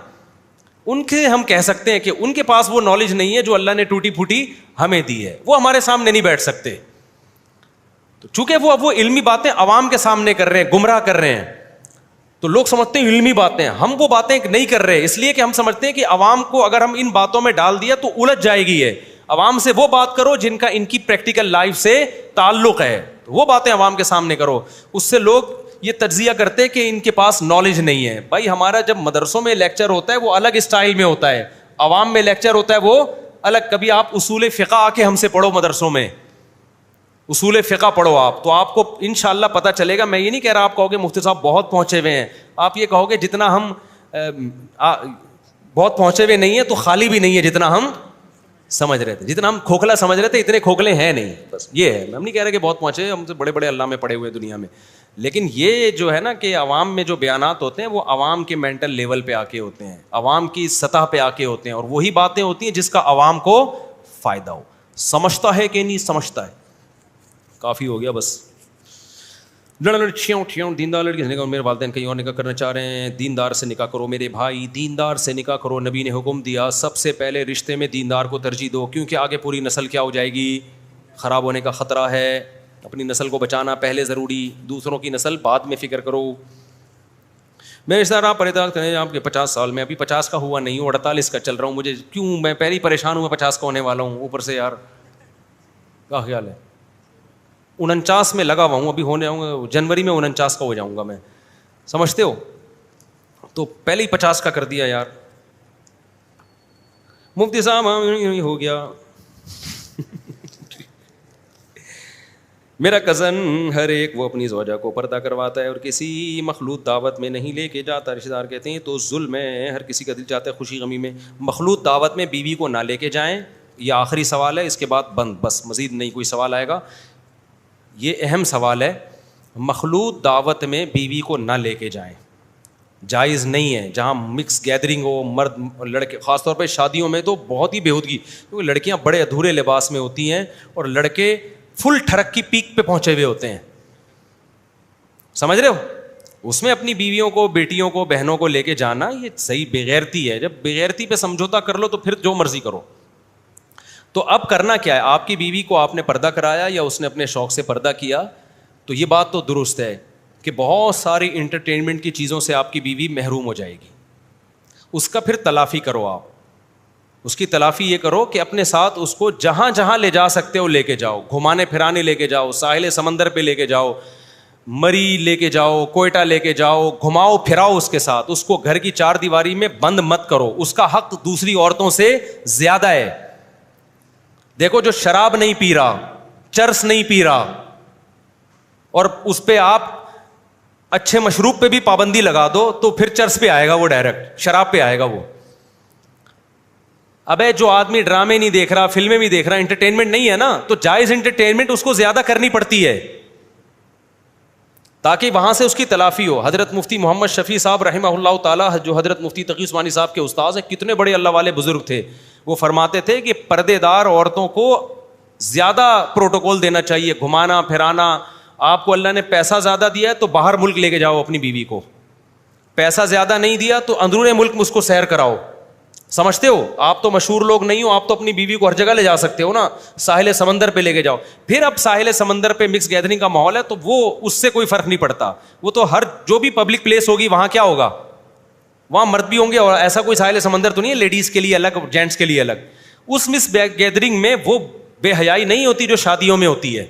[SPEAKER 1] ان کے ہم کہہ سکتے ہیں کہ ان کے پاس وہ نالج نہیں ہے جو اللہ نے ٹوٹی پھوٹی ہمیں دی ہے, وہ ہمارے سامنے نہیں بیٹھ سکتے. تو چونکہ وہ اب وہ علمی باتیں عوام کے سامنے کر رہے ہیں, گمراہ کر رہے ہیں, تو لوگ سمجھتے ہیں علمی باتیں, ہم وہ باتیں نہیں کر رہے, اس لیے کہ ہم سمجھتے ہیں کہ عوام کو اگر ہم ان باتوں میں ڈال دیا تو الجھ جائے گی. ہے عوام سے وہ بات کرو جن کا ان کی پریکٹیکل لائف سے تعلق ہے, وہ باتیں عوام کے سامنے کرو. اس سے لوگ یہ تجزیہ کرتے ہیں کہ ان کے پاس نالج نہیں ہے. بھائی ہمارا جب مدرسوں میں لیکچر ہوتا ہے وہ الگ اسٹائل میں ہوتا ہے, عوام میں لیکچر ہوتا ہے وہ الگ. کبھی آپ اصول فقہ آ کے ہم سے پڑھو مدرسوں میں, اصول فقہ پڑھو آپ, تو آپ کو انشاءاللہ پتہ چلے گا. میں یہ نہیں کہہ رہا آپ کہو گے مفتی صاحب بہت پہنچے ہوئے ہیں, آپ یہ کہو گے جتنا ہم بہت پہنچے ہوئے نہیں ہیں تو خالی بھی نہیں ہے جتنا ہم سمجھ رہے تھے, جتنا ہم کھوکھلا سمجھ رہے تھے اتنے کھوکھلے ہیں نہیں. بس یہ ہے, ہم نہیں کہہ رہے کہ بہت پہنچے, ہم سے بڑے بڑے علامے پڑے ہوئے دنیا میں, لیکن یہ جو ہے نا کہ عوام میں جو بیانات ہوتے ہیں وہ عوام کے مینٹل لیول پہ آ کے ہوتے ہیں, عوام کی سطح پہ آ کے ہوتے ہیں, اور وہی باتیں ہوتی ہیں جس کا عوام کو فائدہ ہو. سمجھتا ہے کہ نہیں سمجھتا ہے, کافی ہو گیا بس. دیندار لڑکی سے نکاح, میرے والدین کہیں اور نکاح کرنا چاہ رہے ہیں, دیندار سے نکاح کرو میرے بھائی, دیندار سے نکاح کرو. نبی نے حکم دیا سب سے پہلے رشتے میں دیندار کو ترجیح دو, کیونکہ آگے پوری نسل کیا ہو جائے گی, خراب ہونے کا خطرہ ہے. اپنی نسل کو بچانا پہلے ضروری, دوسروں کی نسل بعد میں فکر کرو. میں اس طرح آپ پریشان کریں آپ کے 50 سال میں, ابھی 50 کا ہوا نہیں ہوں, 48 کا چل رہا ہوں, مجھے کیوں, میں پہلے ہی پریشان ہوں, میں 50 کا ہونے والا ہوں, اوپر سے یار کیا خیال ہے. 49 میں لگا ہوا ہوں, ابھی ہونے آؤں جنوری میں 49 کا ہو جاؤں گا میں, سمجھتے ہو, تو پہلے ہی 50 کا کر دیا یار. مفتی صاحب ہو گیا. میرا کزن ہر ایک وہ اپنی زوجہ کو پردہ کرواتا ہے اور کسی مخلوط دعوت میں نہیں لے کے جاتا. رشتہ دار کہتے ہیں تو ظلم ہے, ہر کسی کا دل چاہتا ہے خوشی غمی میں مخلوط دعوت میں بیوی کو نہ لے کے جائیں. یہ آخری سوال ہے, اس کے بعد بند, بس مزید نہیں کوئی سوال آئے گا. یہ اہم سوال ہے, مخلوط دعوت میں بیوی کو نہ لے کے جائیں, جائز نہیں ہے. جہاں مکس گیدرنگ ہو, مرد لڑکے, خاص طور پہ شادیوں میں تو بہت ہی بےہودگی, کیونکہ لڑکیاں بڑے ادھورے لباس میں ہوتی ہیں اور لڑکے فل ٹھڑک کی پیک پہ پہنچے ہوئے ہوتے ہیں, سمجھ رہے ہو. اس میں اپنی بیویوں کو, بیٹیوں کو, بہنوں کو لے کے جانا یہ صحیح بغیرتی ہے. جب بغیرتی پہ سمجھوتا کر لو تو پھر جو مرضی کرو. تو اب کرنا کیا ہے, آپ کی بیوی کو آپ نے پردہ کرایا یا اس نے اپنے شوق سے پردہ کیا, تو یہ بات تو درست ہے کہ بہت ساری انٹرٹینمنٹ کی چیزوں سے آپ کی بیوی محروم ہو جائے گی. اس کا پھر تلافی کرو آپ, اس کی تلافی یہ کرو کہ اپنے ساتھ اس کو جہاں جہاں لے جا سکتے ہو لے کے جاؤ, گھمانے پھرانے لے کے جاؤ, ساحل سمندر پہ لے کے جاؤ, مری لے کے جاؤ, کوئٹہ لے کے جاؤ, گھماؤ پھراؤ اس کے ساتھ, اس کو گھر کی چار دیواری میں بند مت کرو, اس کا حق دوسری عورتوں سے زیادہ ہے. دیکھو جو شراب نہیں پی رہا, چرس نہیں پی رہا, اور اس پہ آپ اچھے مشروب پہ بھی پابندی لگا دو تو پھر چرس پہ آئے گا وہ, ڈائریکٹ شراب پہ آئے گا وہ. ابے جو آدمی ڈرامے نہیں دیکھ رہا, فلمیں بھی دیکھ رہا, انٹرٹینمنٹ نہیں ہے نا, تو جائز انٹرٹینمنٹ اس کو زیادہ کرنی پڑتی ہے تاکہ وہاں سے اس کی تلافی ہو. حضرت مفتی محمد شفیع صاحب رحمہ اللہ تعالیٰ, جو حضرت مفتی تقی عثمانی صاحب کے استاذ ہیں, کتنے بڑے اللہ والے بزرگ تھے, وہ فرماتے تھے کہ پردے دار عورتوں کو زیادہ پروٹوکول دینا چاہیے, گھمانا پھرانا. آپ کو اللہ نے پیسہ زیادہ دیا ہے تو باہر ملک لے کے جاؤ اپنی بیوی کو, پیسہ زیادہ نہیں دیا تو اندرون ملک میں اس کو سیر کراؤ. سمجھتے ہو, آپ تو مشہور لوگ نہیں ہو, آپ تو اپنی بیوی کو ہر جگہ لے جا سکتے ہو نا, ساحل سمندر پہ لے کے جاؤ. پھر اب ساحل سمندر پہ مکس گیدرنگ کا ماحول ہے تو وہ اس سے کوئی فرق نہیں پڑتا, وہ تو ہر جو بھی پبلک پلیس ہوگی وہاں کیا ہوگا, وہاں مرد بھی ہوں گے, اور ایسا کوئی ساحل سمندر تو نہیں ہے لیڈیز کے لیے الگ جینٹس کے لیے الگ. اس مکس گیدرنگ میں وہ بے حیائی نہیں ہوتی جو شادیوں میں ہوتی ہے,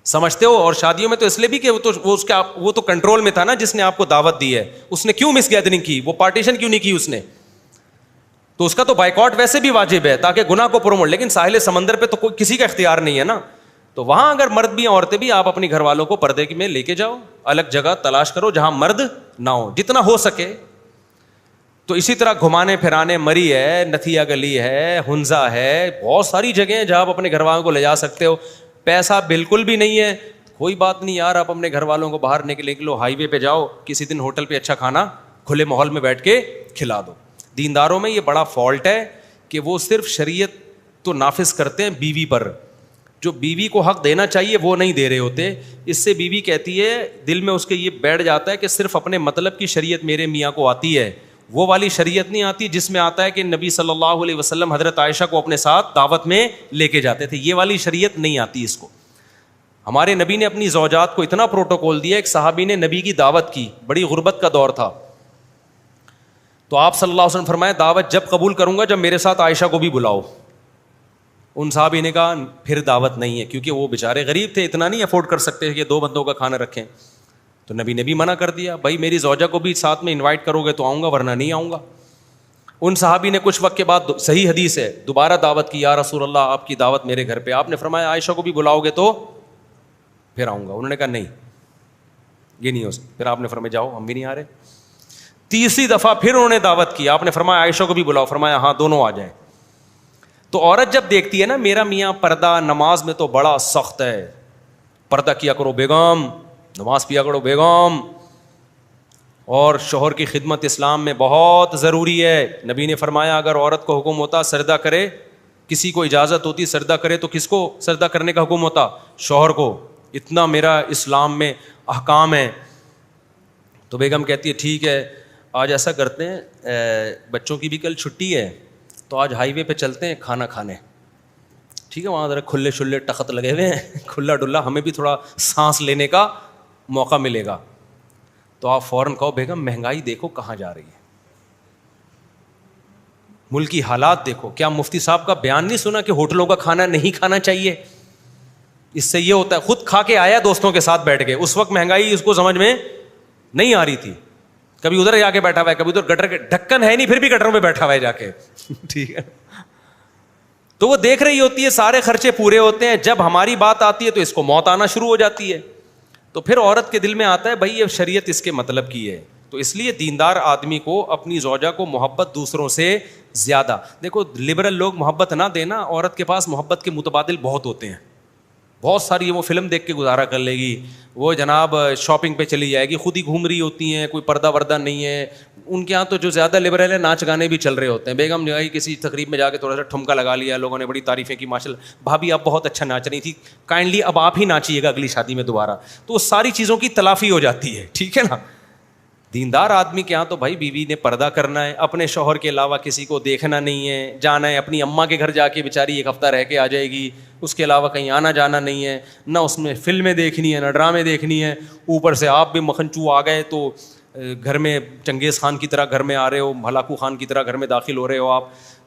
[SPEAKER 1] سمجھتے ہو. اور شادیوں میں تو اس لیے بھی کہ وہ تو کنٹرول میں تھا نا جس نے آپ کو دعوت دی ہے, اس نے کیوں مکس گیدرنگ کی, وہ پارٹیشن کیوں نہیں کی اس نے, تو اس کا تو بائیکاٹ ویسے بھی واجب ہے تاکہ گناہ کو پروموٹ. لیکن ساحل سمندر پہ تو کوئی کسی کا اختیار نہیں ہے نا, تو وہاں اگر مرد بھی عورتیں بھی, آپ اپنی گھر والوں کو پردے میں لے کے جاؤ, الگ جگہ تلاش کرو جہاں مرد نہ ہو جتنا ہو سکے. تو اسی طرح گھمانے پھرانے, مری ہے, نتھیا گلی ہے, ہنزا ہے, بہت ساری جگہیں ہیں جہاں آپ اپنے گھر والوں کو لے جا سکتے ہو. پیسہ بالکل بھی نہیں ہے, کوئی بات نہیں یار, آپ اپنے گھر والوں کو باہر نکلو, ہائی وے پہ جاؤ, کسی دن ہوٹل پہ اچھا کھانا کھلے ماحول میں بیٹھ کے کھلا دو. دینداروں میں یہ بڑا فالٹ ہے کہ وہ صرف شریعت تو نافذ کرتے ہیں بیوی پر, جو بیوی کو حق دینا چاہیے وہ نہیں دے رہے ہوتے. اس سے بیوی کہتی ہے, دل میں اس کے یہ بیٹھ جاتا ہے کہ صرف اپنے مطلب کی شریعت میرے میاں کو آتی ہے, وہ والی شریعت نہیں آتی جس میں آتا ہے کہ نبی صلی اللہ علیہ وسلم حضرت عائشہ کو اپنے ساتھ دعوت میں لے کے جاتے تھے, یہ والی شریعت نہیں آتی اس کو. ہمارے نبی نے اپنی زوجات کو اتنا پروٹوکول دیا, ایک صحابی نے نبی کی دعوت کی, بڑی غربت کا دور تھا, تو آپ صلی اللہ علیہ وسلم فرمایا دعوت جب قبول کروں گا جب میرے ساتھ عائشہ کو بھی بلاؤ. ان صحابی نے کہا پھر دعوت نہیں ہے, کیونکہ وہ بیچارے غریب تھے, اتنا نہیں افورڈ کر سکتے کہ 2 بندوں کا کھانا رکھیں. تو نبی نے بھی منع کر دیا, بھائی میری زوجہ کو بھی ساتھ میں انوائٹ کرو گے تو آؤں گا ورنہ نہیں آؤں گا. ان صحابی نے کچھ وقت کے بعد, صحیح حدیث ہے, دوبارہ دعوت کی, یا رسول اللہ آپ کی دعوت میرے گھر پہ. آپ نے فرمایا عائشہ کو بھی بلاؤ گے تو پھر آؤں گا. انہوں نے کہا نہیں یہ نہیں ہو سکتا. پھر آپ نے فرمایا جاؤ ہم بھی نہیں آ رہے. تیسری دفعہ پھر انہوں نے دعوت کی, آپ نے فرمایا عائشہ کو بھی بلاؤ, فرمایا ہاں دونوں آ جائیں. تو عورت جب دیکھتی ہے نا میرا میاں پردہ نماز میں تو بڑا سخت ہے, پردہ کیا کرو بیگم, نماز پیا کرو بیگم, اور شوہر کی خدمت اسلام میں بہت ضروری ہے. نبی نے فرمایا اگر عورت کو حکم ہوتا سردہ کرے, کسی کو اجازت ہوتی سردہ کرے تو کس کو سردہ کرنے کا حکم ہوتا, شوہر کو. اتنا میرا اسلام میں احکام ہے. تو بیگم کہتی ہے ٹھیک ہے, آج ایسا کرتے ہیں, بچوں کی بھی کل چھٹی ہے تو آج ہائی وے پہ چلتے ہیں کھانا کھانے, ٹھیک ہے, وہاں ذرا کھلے شلے تخت لگے ہوئے ہیں, کھلا ڈلا, ہمیں بھی تھوڑا سانس لینے کا موقع ملے گا. تو آپ فوراً کہو بیگم مہنگائی دیکھو کہاں جا رہی ہے, ملک کی حالات دیکھو. کیا مفتی صاحب کا بیان نہیں سنا کہ ہوٹلوں کا کھانا نہیں کھانا چاہیے؟ اس سے یہ ہوتا ہے, خود کھا کے آیا دوستوں کے ساتھ بیٹھ کے, اس وقت مہنگائی اس کو سمجھ میں نہیں آ رہی تھی, کبھی ادھر جا کے بیٹھا ہوا ہے, کبھی ادھر گٹر کے ڈھکن ہے نہیں پھر بھی گٹروں پہ بیٹھا ہوا ہے جا کے, ٹھیک ہے. تو وہ دیکھ رہی ہوتی ہے, سارے خرچے پورے ہوتے ہیں. جب ہماری بات آتی ہے تو اس کو موت آنا شروع ہو جاتی ہے. تو پھر عورت کے دل میں آتا ہے بھائی یہ شریعت اس کے مطلب کی ہے. تو اس لیے دیندار آدمی کو اپنی زوجہ کو محبت دوسروں سے زیادہ, دیکھو لبرل لوگ محبت نہ دینا, عورت کے پاس محبت کے متبادل بہت ہوتے ہیں, بہت ساری. وہ فلم دیکھ کے گزارا کر لے گی, وہ جناب شاپنگ پہ چلی جائے گی, خود ہی گھوم رہی ہوتی ہیں, کوئی پردہ وردہ نہیں ہے. ان کے یہاں تو جو زیادہ لبرل ہے ناچ گانے بھی چل رہے ہوتے ہیں. بیگم جو ہے کسی تقریب میں جا کے تھوڑا سا ٹھمکا لگا لیا, لوگوں نے بڑی تعریفیں کی, ماشاء اللہ بھابھی آپ بہت اچھا ناچ رہی تھی, کائنڈلی اب آپ ہی ناچیے گا اگلی شادی میں دوبارہ. تو وہ ساری چیزوں کی تلافی ہو جاتی ہے, ٹھیک ہے نا. دیندار آدمی کے یہاں تو بھائی بیوی نے پردہ کرنا ہے, اپنے شوہر کے علاوہ کسی کو دیکھنا نہیں ہے, جانا ہے اپنی اماں کے گھر جا کے بیچاری 1 ہفتہ رہ کے آ جائے گی, اس کے علاوہ کہیں آنا جانا نہیں ہے, نہ اس میں فلمیں دیکھنی ہے نہ ڈرامے دیکھنی ہے. اوپر سے آپ بھی مکھنچو آ گئے تو گھر میں چنگیز خان کی طرح گھر میں آ رہے ہو, ہلاکو خان کی طرح گھر میں داخل ہو رہے ہو آپ,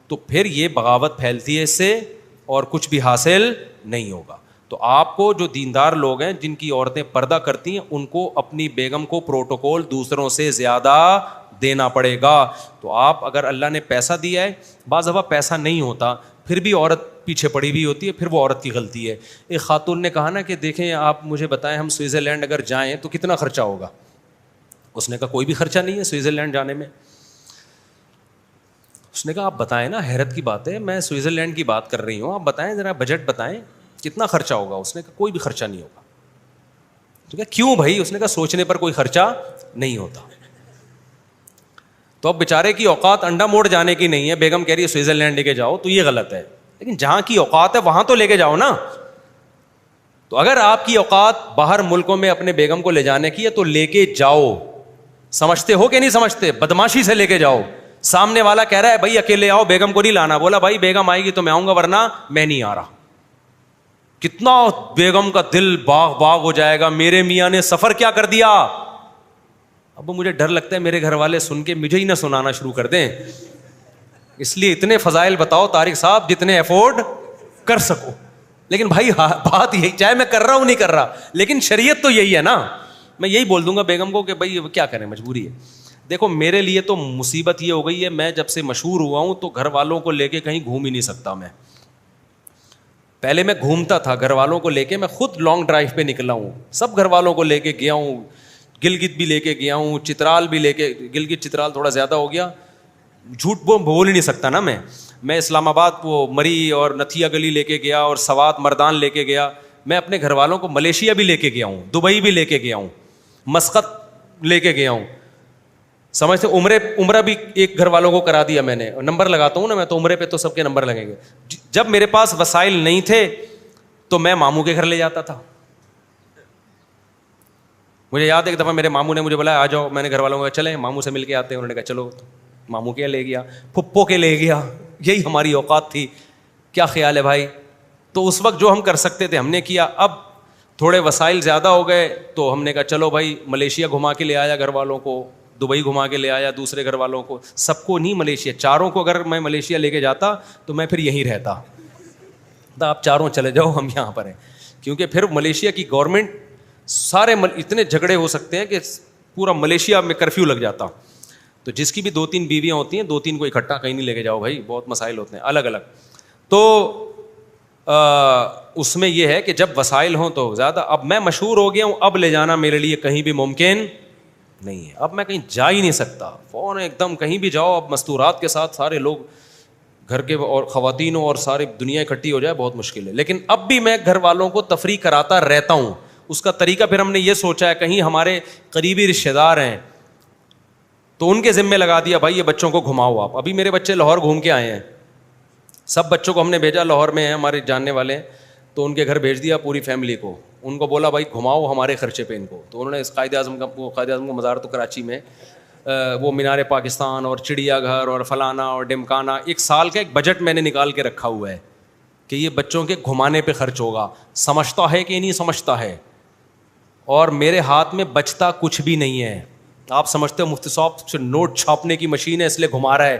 [SPEAKER 1] تو پھر یہ بغاوت پھیلتی ہے اس سے اور کچھ بھی حاصل نہیں ہوگا. تو آپ کو جو دیندار لوگ ہیں جن کی عورتیں پردہ کرتی ہیں ان کو اپنی بیگم کو پروٹوکول دوسروں سے زیادہ دینا پڑے گا. تو آپ اگر اللہ نے پیسہ دیا ہے, بعض دفعہ پیسہ نہیں ہوتا پھر بھی عورت پیچھے پڑی ہوئی ہوتی ہے, پھر وہ عورت کی غلطی ہے. ایک خاتون نے کہا نا کہ دیکھیں آپ مجھے بتائیں ہم سوئٹزرلینڈ اگر جائیں تو کتنا خرچہ ہوگا. اس نے کہا کوئی بھی خرچہ نہیں ہے سوئٹزرلینڈ جانے میں. اس نے کہا آپ بتائیں نا, حیرت کی بات ہے, میں سوئٹزرلینڈ کی بات کر رہی ہوں, آپ بتائیں ذرا بجٹ بتائیں کتنا خرچہ ہوگا. اس نے کہا کوئی بھی خرچہ نہیں ہوگا. ٹھیک ہے کیوں بھائی؟ اس نے کہا سوچنے پر کوئی خرچہ نہیں ہوتا. تو اب بیچارے کی اوقات انڈا موڑ جانے کی نہیں ہے, بیگم کہہ رہی ہے سوئٹزرلینڈ لے کے جاؤ, تو یہ غلط ہے. لیکن جہاں کی اوقات ہے وہاں تو لے کے جاؤ نا. تو اگر آپ کی اوقات باہر ملکوں میں اپنے بیگم کو لے جانے کی ہے تو لے کے جاؤ. سمجھتے ہو کہ نہیں سمجھتے؟ بدماشی سے لے کے جاؤ. سامنے والا کہہ رہا ہے بھائی اکیلے آؤ, بیگم کو نہیں لانا. بولا بھائی بیگم آئے گی تو میں آؤں گا ورنہ میں نہیں آ رہا. کتنا بیگم کا دل باغ باغ ہو جائے گا, میرے میاں نے سفر کیا کر دیا. اب مجھے ڈر لگتا ہے میرے گھر والے سن کے مجھے ہی نہ سنانا شروع کر دیں, اس لیے اتنے فضائل بتاؤ طارق صاحب جتنے افورڈ کر سکو. لیکن بھائی بات یہی, چاہے میں کر رہا ہوں نہیں کر رہا, لیکن شریعت تو یہی ہے نا. میں یہی بول دوں گا بیگم کو کہ بھائی کیا کریں, مجبوری ہے. دیکھو میرے لیے تو مصیبت یہ ہو گئی ہے, میں جب سے مشہور ہوا ہوں تو گھر والوں کو لے کے کہیں گھوم ہی نہیں سکتا. میں پہلے میں گھومتا تھا گھر والوں کو لے کے, میں خود لانگ ڈرائیو پہ نکلا ہوں, سب گھر والوں کو لے کے گیا ہوں. گلگت بھی لے کے گیا ہوں, چترال بھی لے کے, گلگت چترال تھوڑا زیادہ ہو گیا, جھوٹ بول ہی نہیں سکتا نا میں اسلام آباد وہ مری اور نتھیا گلی لے کے گیا اور سوات مردان لے کے گیا. میں اپنے گھر والوں کو ملیشیا بھی لے کے گیا ہوں, دبئی بھی لے کے گیا ہوں, مسقط لے کے گیا ہوں. سمجھتے عمرہ بھی ایک گھر والوں کو کرا دیا میں نے. نمبر لگاتا ہوں نا میں, تو عمرے پہ تو سب کے نمبر لگیں گے. جب میرے پاس وسائل نہیں تھے تو میں ماموں کے گھر لے جاتا تھا. مجھے یاد ہے ایک دفعہ میرے ماموں نے مجھے بولا آ جاؤ, میں نے گھر والوں کو کہا چلیں ماموں سے مل کے آتے ہیں. انہوں نے کہا چلو, ماموں کے لے گیا, پھپھو کے لے گیا. یہی ہماری اوقات تھی. کیا خیال ہے بھائی؟ تو اس وقت جو ہم کر سکتے تھے ہم نے کیا. اب تھوڑے وسائل زیادہ ہو گئے تو ہم نے کہا چلو بھائی ملیشیا گھما کے لے آیا گھر والوں کو, دبئی گھما کے لے آیا دوسرے گھر والوں کو. سب کو نہیں, ملیشیا چاروں کو اگر میں ملیشیا لے کے جاتا تو میں پھر یہیں رہتا. آپ چاروں چلے جاؤ, ہم یہاں پر ہیں. کیونکہ پھر ملیشیا کی گورنمنٹ سارے اتنے جھگڑے ہو سکتے ہیں کہ پورا ملیشیا میں کرفیو لگ جاتا. تو جس کی بھی 2-3 بیویاں ہوتی ہیں 2-3 کو اکٹھا کہیں نہیں لے کے جاؤ بھائی, بہت مسائل ہوتے ہیں الگ الگ. تو اس میں یہ ہے کہ جب وسائل ہوں تو زیادہ. اب میں مشہور ہو گیا ہوں, اب لے جانا میرے لیے کہیں بھی ممکن نہیں ہے. اب میں کہیں جا ہی نہیں سکتا, فون ایک دم کہیں بھی جاؤ اب مستورات کے ساتھ سارے لوگ گھر کے اور خواتین اور ساری دنیا اکٹھی ہو جائے, بہت مشکل ہے. لیکن اب بھی میں گھر والوں کو تفریح کراتا رہتا ہوں. اس کا طریقہ پھر ہم نے یہ سوچا ہے کہیں ہمارے قریبی رشتہ دار ہیں تو ان کے ذمے لگا دیا بھائی یہ بچوں کو گھماؤ آپ. ابھی میرے بچے لاہور گھوم کے آئے ہیں, سب بچوں کو ہم نے بھیجا, لاہور میں ہیں ہمارے جاننے والے, تو ان کے گھر بھیج دیا پوری فیملی کو. ان کو بولا بھائی گھماؤ ہمارے خرچے پہ ان کو. تو انہوں نے قائد اعظم کا مزار تو کراچی میں, وہ مینار پاکستان اور چڑیا گھر اور فلانا اور ڈمکانا, 1 سال کا ایک بجٹ میں نے نکال کے رکھا ہوا ہے کہ یہ بچوں کے گھمانے پہ خرچ ہوگا. سمجھتا ہے کہ نہیں سمجھتا ہے, اور میرے ہاتھ میں بچتا کچھ بھی نہیں ہے. آپ سمجھتے ہو مفتی صاحب سے نوٹ چھاپنے کی مشین ہے اس لیے گھما رہا ہے.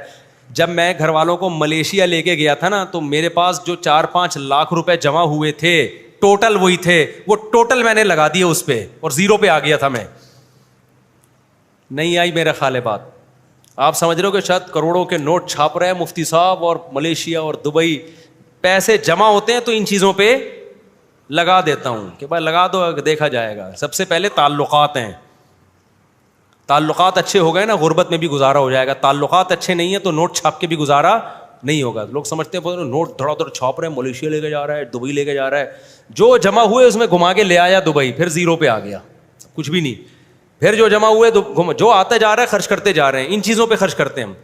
[SPEAKER 1] جب میں گھر والوں کو ملیشیا لے کے گیا تھا نا تو میرے پاس جو 4-5 لاکھ روپے جمع ہوئے تھے ٹوٹل وہی تھے, وہ ٹوٹل میں نے لگا دیے اس پہ اور 0 پہ آ گیا تھا میں. نہیں آئی میرا خیال ہے بات. آپ سمجھ رہے ہو کہ شاید کروڑوں کے نوٹ چھاپ رہے ہیں مفتی صاحب, اور ملیشیا اور دبئی پیسے جمع ہوتے ہیں تو ان چیزوں پہ لگا دیتا ہوں کہ بھائی لگا دو دیکھا جائے گا. سب سے پہلے تعلقات ہیں, تعلقات اچھے ہو گئے نا غربت میں بھی گزارا ہو جائے گا. تعلقات اچھے نہیں ہیں تو نوٹ چھاپ کے بھی گزارا نہیں ہوگا. لوگ سمجھتے ہیں نوٹ دھڑا دھڑ چھاپ رہے ہیں, ملیشیا لے کے جا رہا ہے, دبئی لے کے جا رہا ہے. جو جمع ہوئے اس میں گھما کے لے آیا دبئی, پھر 0 پہ آ گیا, کچھ بھی نہیں. پھر جو جمع ہوئے جو آتا جا رہا ہے خرچ کرتے جا رہے ہیں, ان چیزوں پہ خرچ کرتے ہیں ہم.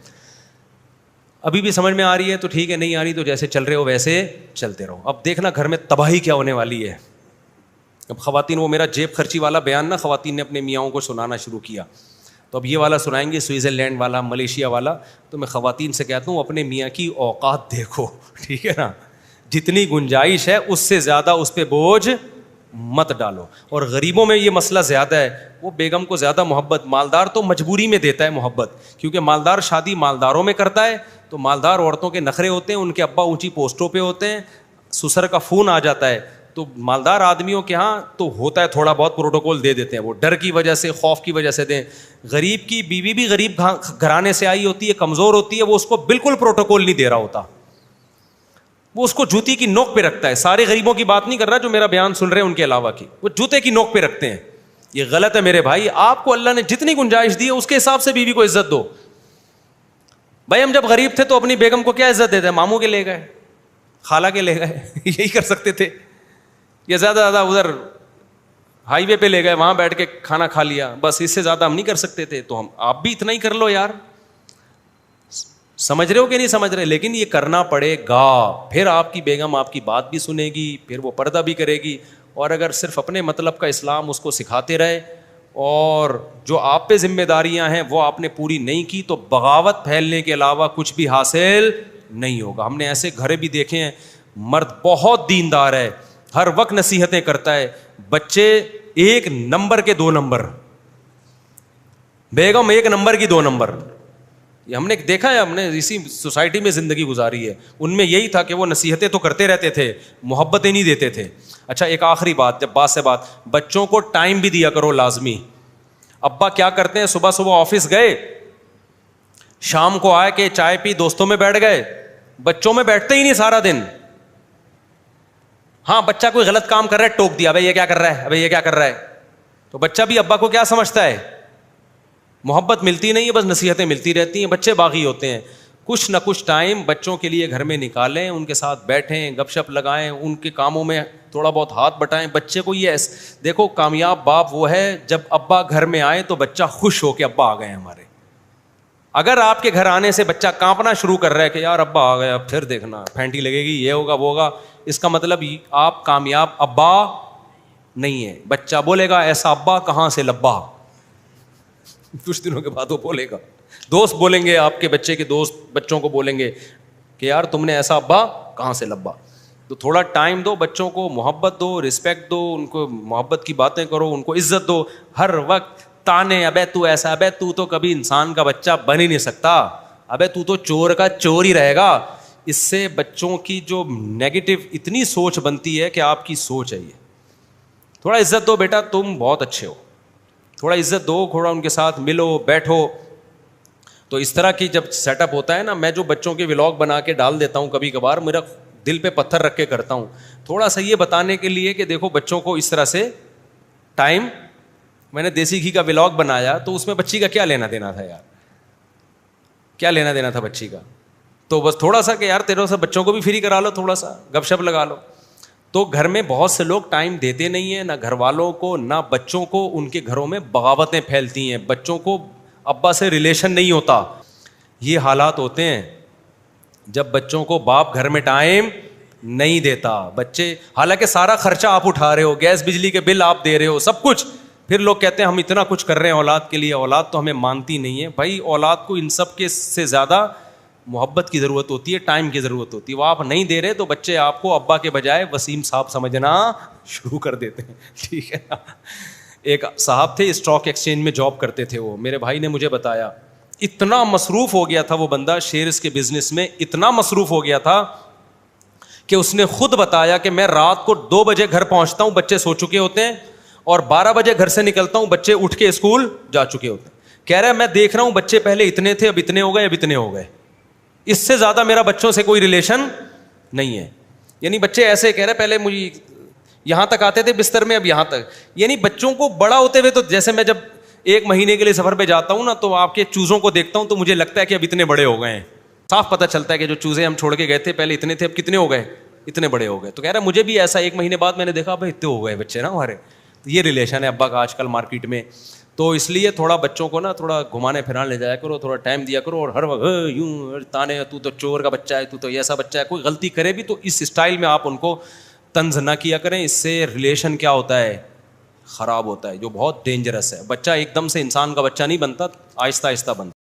[SPEAKER 1] ابھی بھی سمجھ میں آ رہی ہے تو ٹھیک ہے, نہیں آ رہی تو جیسے چل رہے ہو ویسے چلتے رہو. اب دیکھنا گھر میں تباہی کیا ہونے والی ہے. اب خواتین, وہ میرا جیب خرچی والا بیان نا خواتین نے اپنے میاں کو سنانا شروع کیا, تو اب یہ والا سنائیں گے سوئٹزرلینڈ والا, ملیشیا والا. تو میں خواتین سے کہتا ہوں اپنے میاں کی اوقات دیکھو, ٹھیک ہے نا, جتنی گنجائش ہے اس سے زیادہ اس پہ بوجھ مت ڈالو. اور غریبوں میں یہ مسئلہ زیادہ ہے, وہ بیگم کو زیادہ محبت, مالدار تو مجبوری میں دیتا ہے محبت, کیونکہ مالدار شادی مالداروں میں کرتا ہے. تو مالدار عورتوں کے نخرے ہوتے ہیں, ان کے ابا اونچی پوسٹوں پہ ہوتے ہیں, سسر کا فون آ جاتا ہے تو مالدار آدمیوں کے ہاں تو ہوتا ہے تھوڑا بہت پروٹوکول دے دیتے ہیں, وہ ڈر کی وجہ سے, خوف کی وجہ سے دیں. غریب کی بیوی بھی غریب گھرانے سے آئی ہوتی ہے, کمزور ہوتی ہے, وہ اس کو بالکل پروٹوکول نہیں دے رہا ہوتا, وہ اس کو جوتی کی نوک پہ رکھتا ہے. سارے غریبوں کی بات نہیں کر رہا جو میرا بیان سن رہے ہیں ان کے علاوہ کی, وہ جوتے کی نوک پہ رکھتے ہیں. یہ غلط ہے میرے بھائی. آپ کو اللہ نے جتنی گنجائش دی ہے اس کے حساب سے بیوی کو عزت دو. بھائی ہم جب غریب تھے تو اپنی بیگم کو کیا عزت دیتے, ماموں کے لے گئے, خالہ کے لے گئے, یہی کر سکتے تھے. یا زیادہ زیادہ ادھر ہائی وے پہ لے گئے, وہاں بیٹھ کے کھانا کھا لیا, بس اس سے زیادہ ہم نہیں کر سکتے تھے. تو ہم آپ بھی اتنا ہی کر لو یار. سمجھ رہے ہو کہ نہیں سمجھ رہے؟ لیکن یہ کرنا پڑے گا, پھر آپ کی بیگم آپ کی بات بھی سنے گی, پھر وہ پردہ بھی کرے گی. اور اگر صرف اپنے مطلب کا اسلام اس کو سکھاتے رہے اور جو آپ پہ ذمہ داریاں ہیں وہ آپ نے پوری نہیں کی, تو بغاوت پھیلنے کے علاوہ کچھ بھی حاصل نہیں ہوگا. ہم نے ایسے گھر بھی دیکھے ہیں, مرد بہت دیندار ہے, ہر وقت نصیحتیں کرتا ہے, بچے 1 نمبر کے 2 نمبر, بیگم 1 نمبر کی 2 نمبر. یہ ہم نے دیکھا ہے, ہم نے اسی سوسائٹی میں زندگی گزاری ہے. ان میں یہی تھا کہ وہ نصیحتیں تو کرتے رہتے تھے, محبتیں نہیں دیتے تھے. اچھا ایک آخری بات, جب بات سے بات, بچوں کو ٹائم بھی دیا کرو لازمی. ابا کیا کرتے ہیں, صبح صبح آفس گئے, شام کو آئے کہ چائے پی, دوستوں میں بیٹھ گئے, بچوں میں بیٹھتے ہی نہیں سارا دن. ہاں بچہ کوئی غلط کام کر رہا ہے, ٹوک دیا, بھائی یہ کیا کر رہا ہے, ابھی یہ کیا کر رہا ہے. تو بچہ بھی ابا کو کیا سمجھتا ہے, محبت ملتی نہیں ہے, بس نصیحتیں ملتی رہتی ہیں. بچے باغی ہوتے ہیں. کچھ نہ کچھ ٹائم بچوں کے لیے گھر میں نکالیں, ان کے ساتھ بیٹھیں, گپ شپ لگائیں, ان کے کاموں میں تھوڑا بہت ہاتھ بٹائیں. بچے کو یہ دیکھو, کامیاب باپ وہ ہے جب ابا گھر میں آئے تو بچہ خوش ہو کہ ابا آ گئے ہمارے. اگر آپ کے گھر آنے سے بچہ کانپنا شروع کر رہا ہے کہ یار ابا آ گیا, پھر دیکھنا پھینٹی لگے گی, یہ ہوگا وہ ہوگا, اس کا مطلب آپ کامیاب ابا نہیں ہے. بچہ بولے گا ایسا ابا کہاں سے لبا, کچھ دنوں کے بعد وہ بولے گا. دوست بولیں گے, آپ کے بچے کے دوست بچوں کو بولیں گے کہ یار تم نے ایسا ابا کہاں سے لبا. تو تھوڑا ٹائم دو بچوں کو, محبت دو, رسپیکٹ دو, ان کو محبت کی باتیں کرو, ان کو عزت دو. ہر وقت تانے, ابے تو ایسا, ابے تو کبھی انسان کا بچہ بن ہی نہیں سکتا, ابے تو چور کا چور ہی رہے گا. اس سے بچوں کی جو نیگیٹو اتنی سوچ بنتی ہے کہ آپ کی سوچ ہے یہ. تھوڑا عزت دو بیٹا, تم بہت اچھے ہو, تھوڑا عزت دو, تھوڑا ان کے ساتھ ملو بیٹھو. تو اس طرح کی جب سیٹ اپ ہوتا ہے نا, میں جو بچوں کے ولاگ بنا کے ڈال دیتا ہوں کبھی کبھار, میرا دل پہ پتھر رکھ کے کرتا ہوں, تھوڑا سا یہ بتانے کے لیے کہ دیکھو بچوں کو اس طرح سے ٹائم. میں نے دیسی گھی کا ولاگ بنایا تو اس میں بچی کا کیا لینا دینا تھا یار, کیا لینا دینا تھا بچی کا. تو بس تھوڑا سا کہ یار تیرے سے بچوں کو بھی فری کرا لو, تھوڑا سا گپ شپ لگا لو. تو گھر میں بہت سے لوگ ٹائم دیتے نہیں ہیں, نہ گھر والوں کو نہ بچوں کو. ان کے گھروں میں بغاوتیں پھیلتی ہیں, بچوں کو ابا سے ریلیشن نہیں ہوتا. یہ حالات ہوتے ہیں جب بچوں کو باپ گھر میں ٹائم نہیں دیتا. بچے حالانکہ سارا خرچہ آپ اٹھا رہے ہو, گیس بجلی کے بل آپ دے رہے ہو, سب کچھ, پھر لوگ کہتے ہیں ہم اتنا کچھ کر رہے ہیں اولاد کے لیے, اولاد تو ہمیں مانتی نہیں ہے. بھائی اولاد کو ان سب کے سے زیادہ محبت کی ضرورت ہوتی ہے, ٹائم کی ضرورت ہوتی ہے. وہ آپ نہیں دے رہے تو بچے آپ کو ابا کے بجائے وسیم صاحب سمجھنا شروع کر دیتے ہیں. ٹھیک ہے نا. ایک صاحب تھے, اسٹاک ایکسچینج میں جاب کرتے تھے وہ, میرے بھائی نے مجھے بتایا, اتنا مصروف ہو گیا تھا وہ بندہ شیئرز کے بزنس میں, اتنا مصروف ہو گیا تھا کہ اس نے خود بتایا کہ میں رات کو 2 بجے گھر پہنچتا ہوں, بچے سو چکے ہوتے ہیں, اور 12 بجے گھر سے نکلتا ہوں, بچے اٹھ کے اسکول جا چکے ہوتے ہیں. کہہ رہا ہے میں دیکھ رہا ہوں بچے پہلے اتنے تھے, اب اتنے ہو گئے, اب اتنے ہو گئے, اس سے زیادہ میرا بچوں سے کوئی ریلیشن نہیں ہے. یعنی بچے ایسے کہہ رہے پہلے مجھے یہاں تک آتے تھے بستر میں, اب یہاں تک. یعنی بچوں کو بڑا ہوتے ہوئے, تو جیسے میں جب 1 مہینے کے لیے سفر پہ جاتا ہوں نا, تو آپ کے چوزوں کو دیکھتا ہوں تو مجھے لگتا ہے کہ اب اتنے بڑے ہو گئے ہیں. صاف پتہ چلتا ہے کہ جو چوزے ہم چھوڑ کے گئے تھے پہلے اتنے تھے, اب کتنے ہو گئے, اتنے بڑے ہو گئے. تو کہہ رہا ہے مجھے بھی ایسا 1 مہینے بعد میں نے دیکھا بھائی اتنے ہو گئے بچے نا ہمارے. تو یہ ریلیشن ہے ابا کا آج کل مارکیٹ میں. تو اس لیے تھوڑا بچوں کو نا تھوڑا گھمانے پھرانے لے جایا کرو, تھوڑا ٹائم دیا کرو, اور ہر وقت یوں تانے, تو چور کا بچہ ہے, تو ایسا بچہ ہے. کوئی غلطی کرے بھی تو اس اسٹائل میں آپ ان کو طنز نہ کیا کریں. اس سے ریلیشن کیا ہوتا ہے, خراب ہوتا ہے, جو بہت ڈینجرس ہے. بچہ ایک دم سے انسان کا بچہ نہیں بنتا, آہستہ آہستہ بنتا.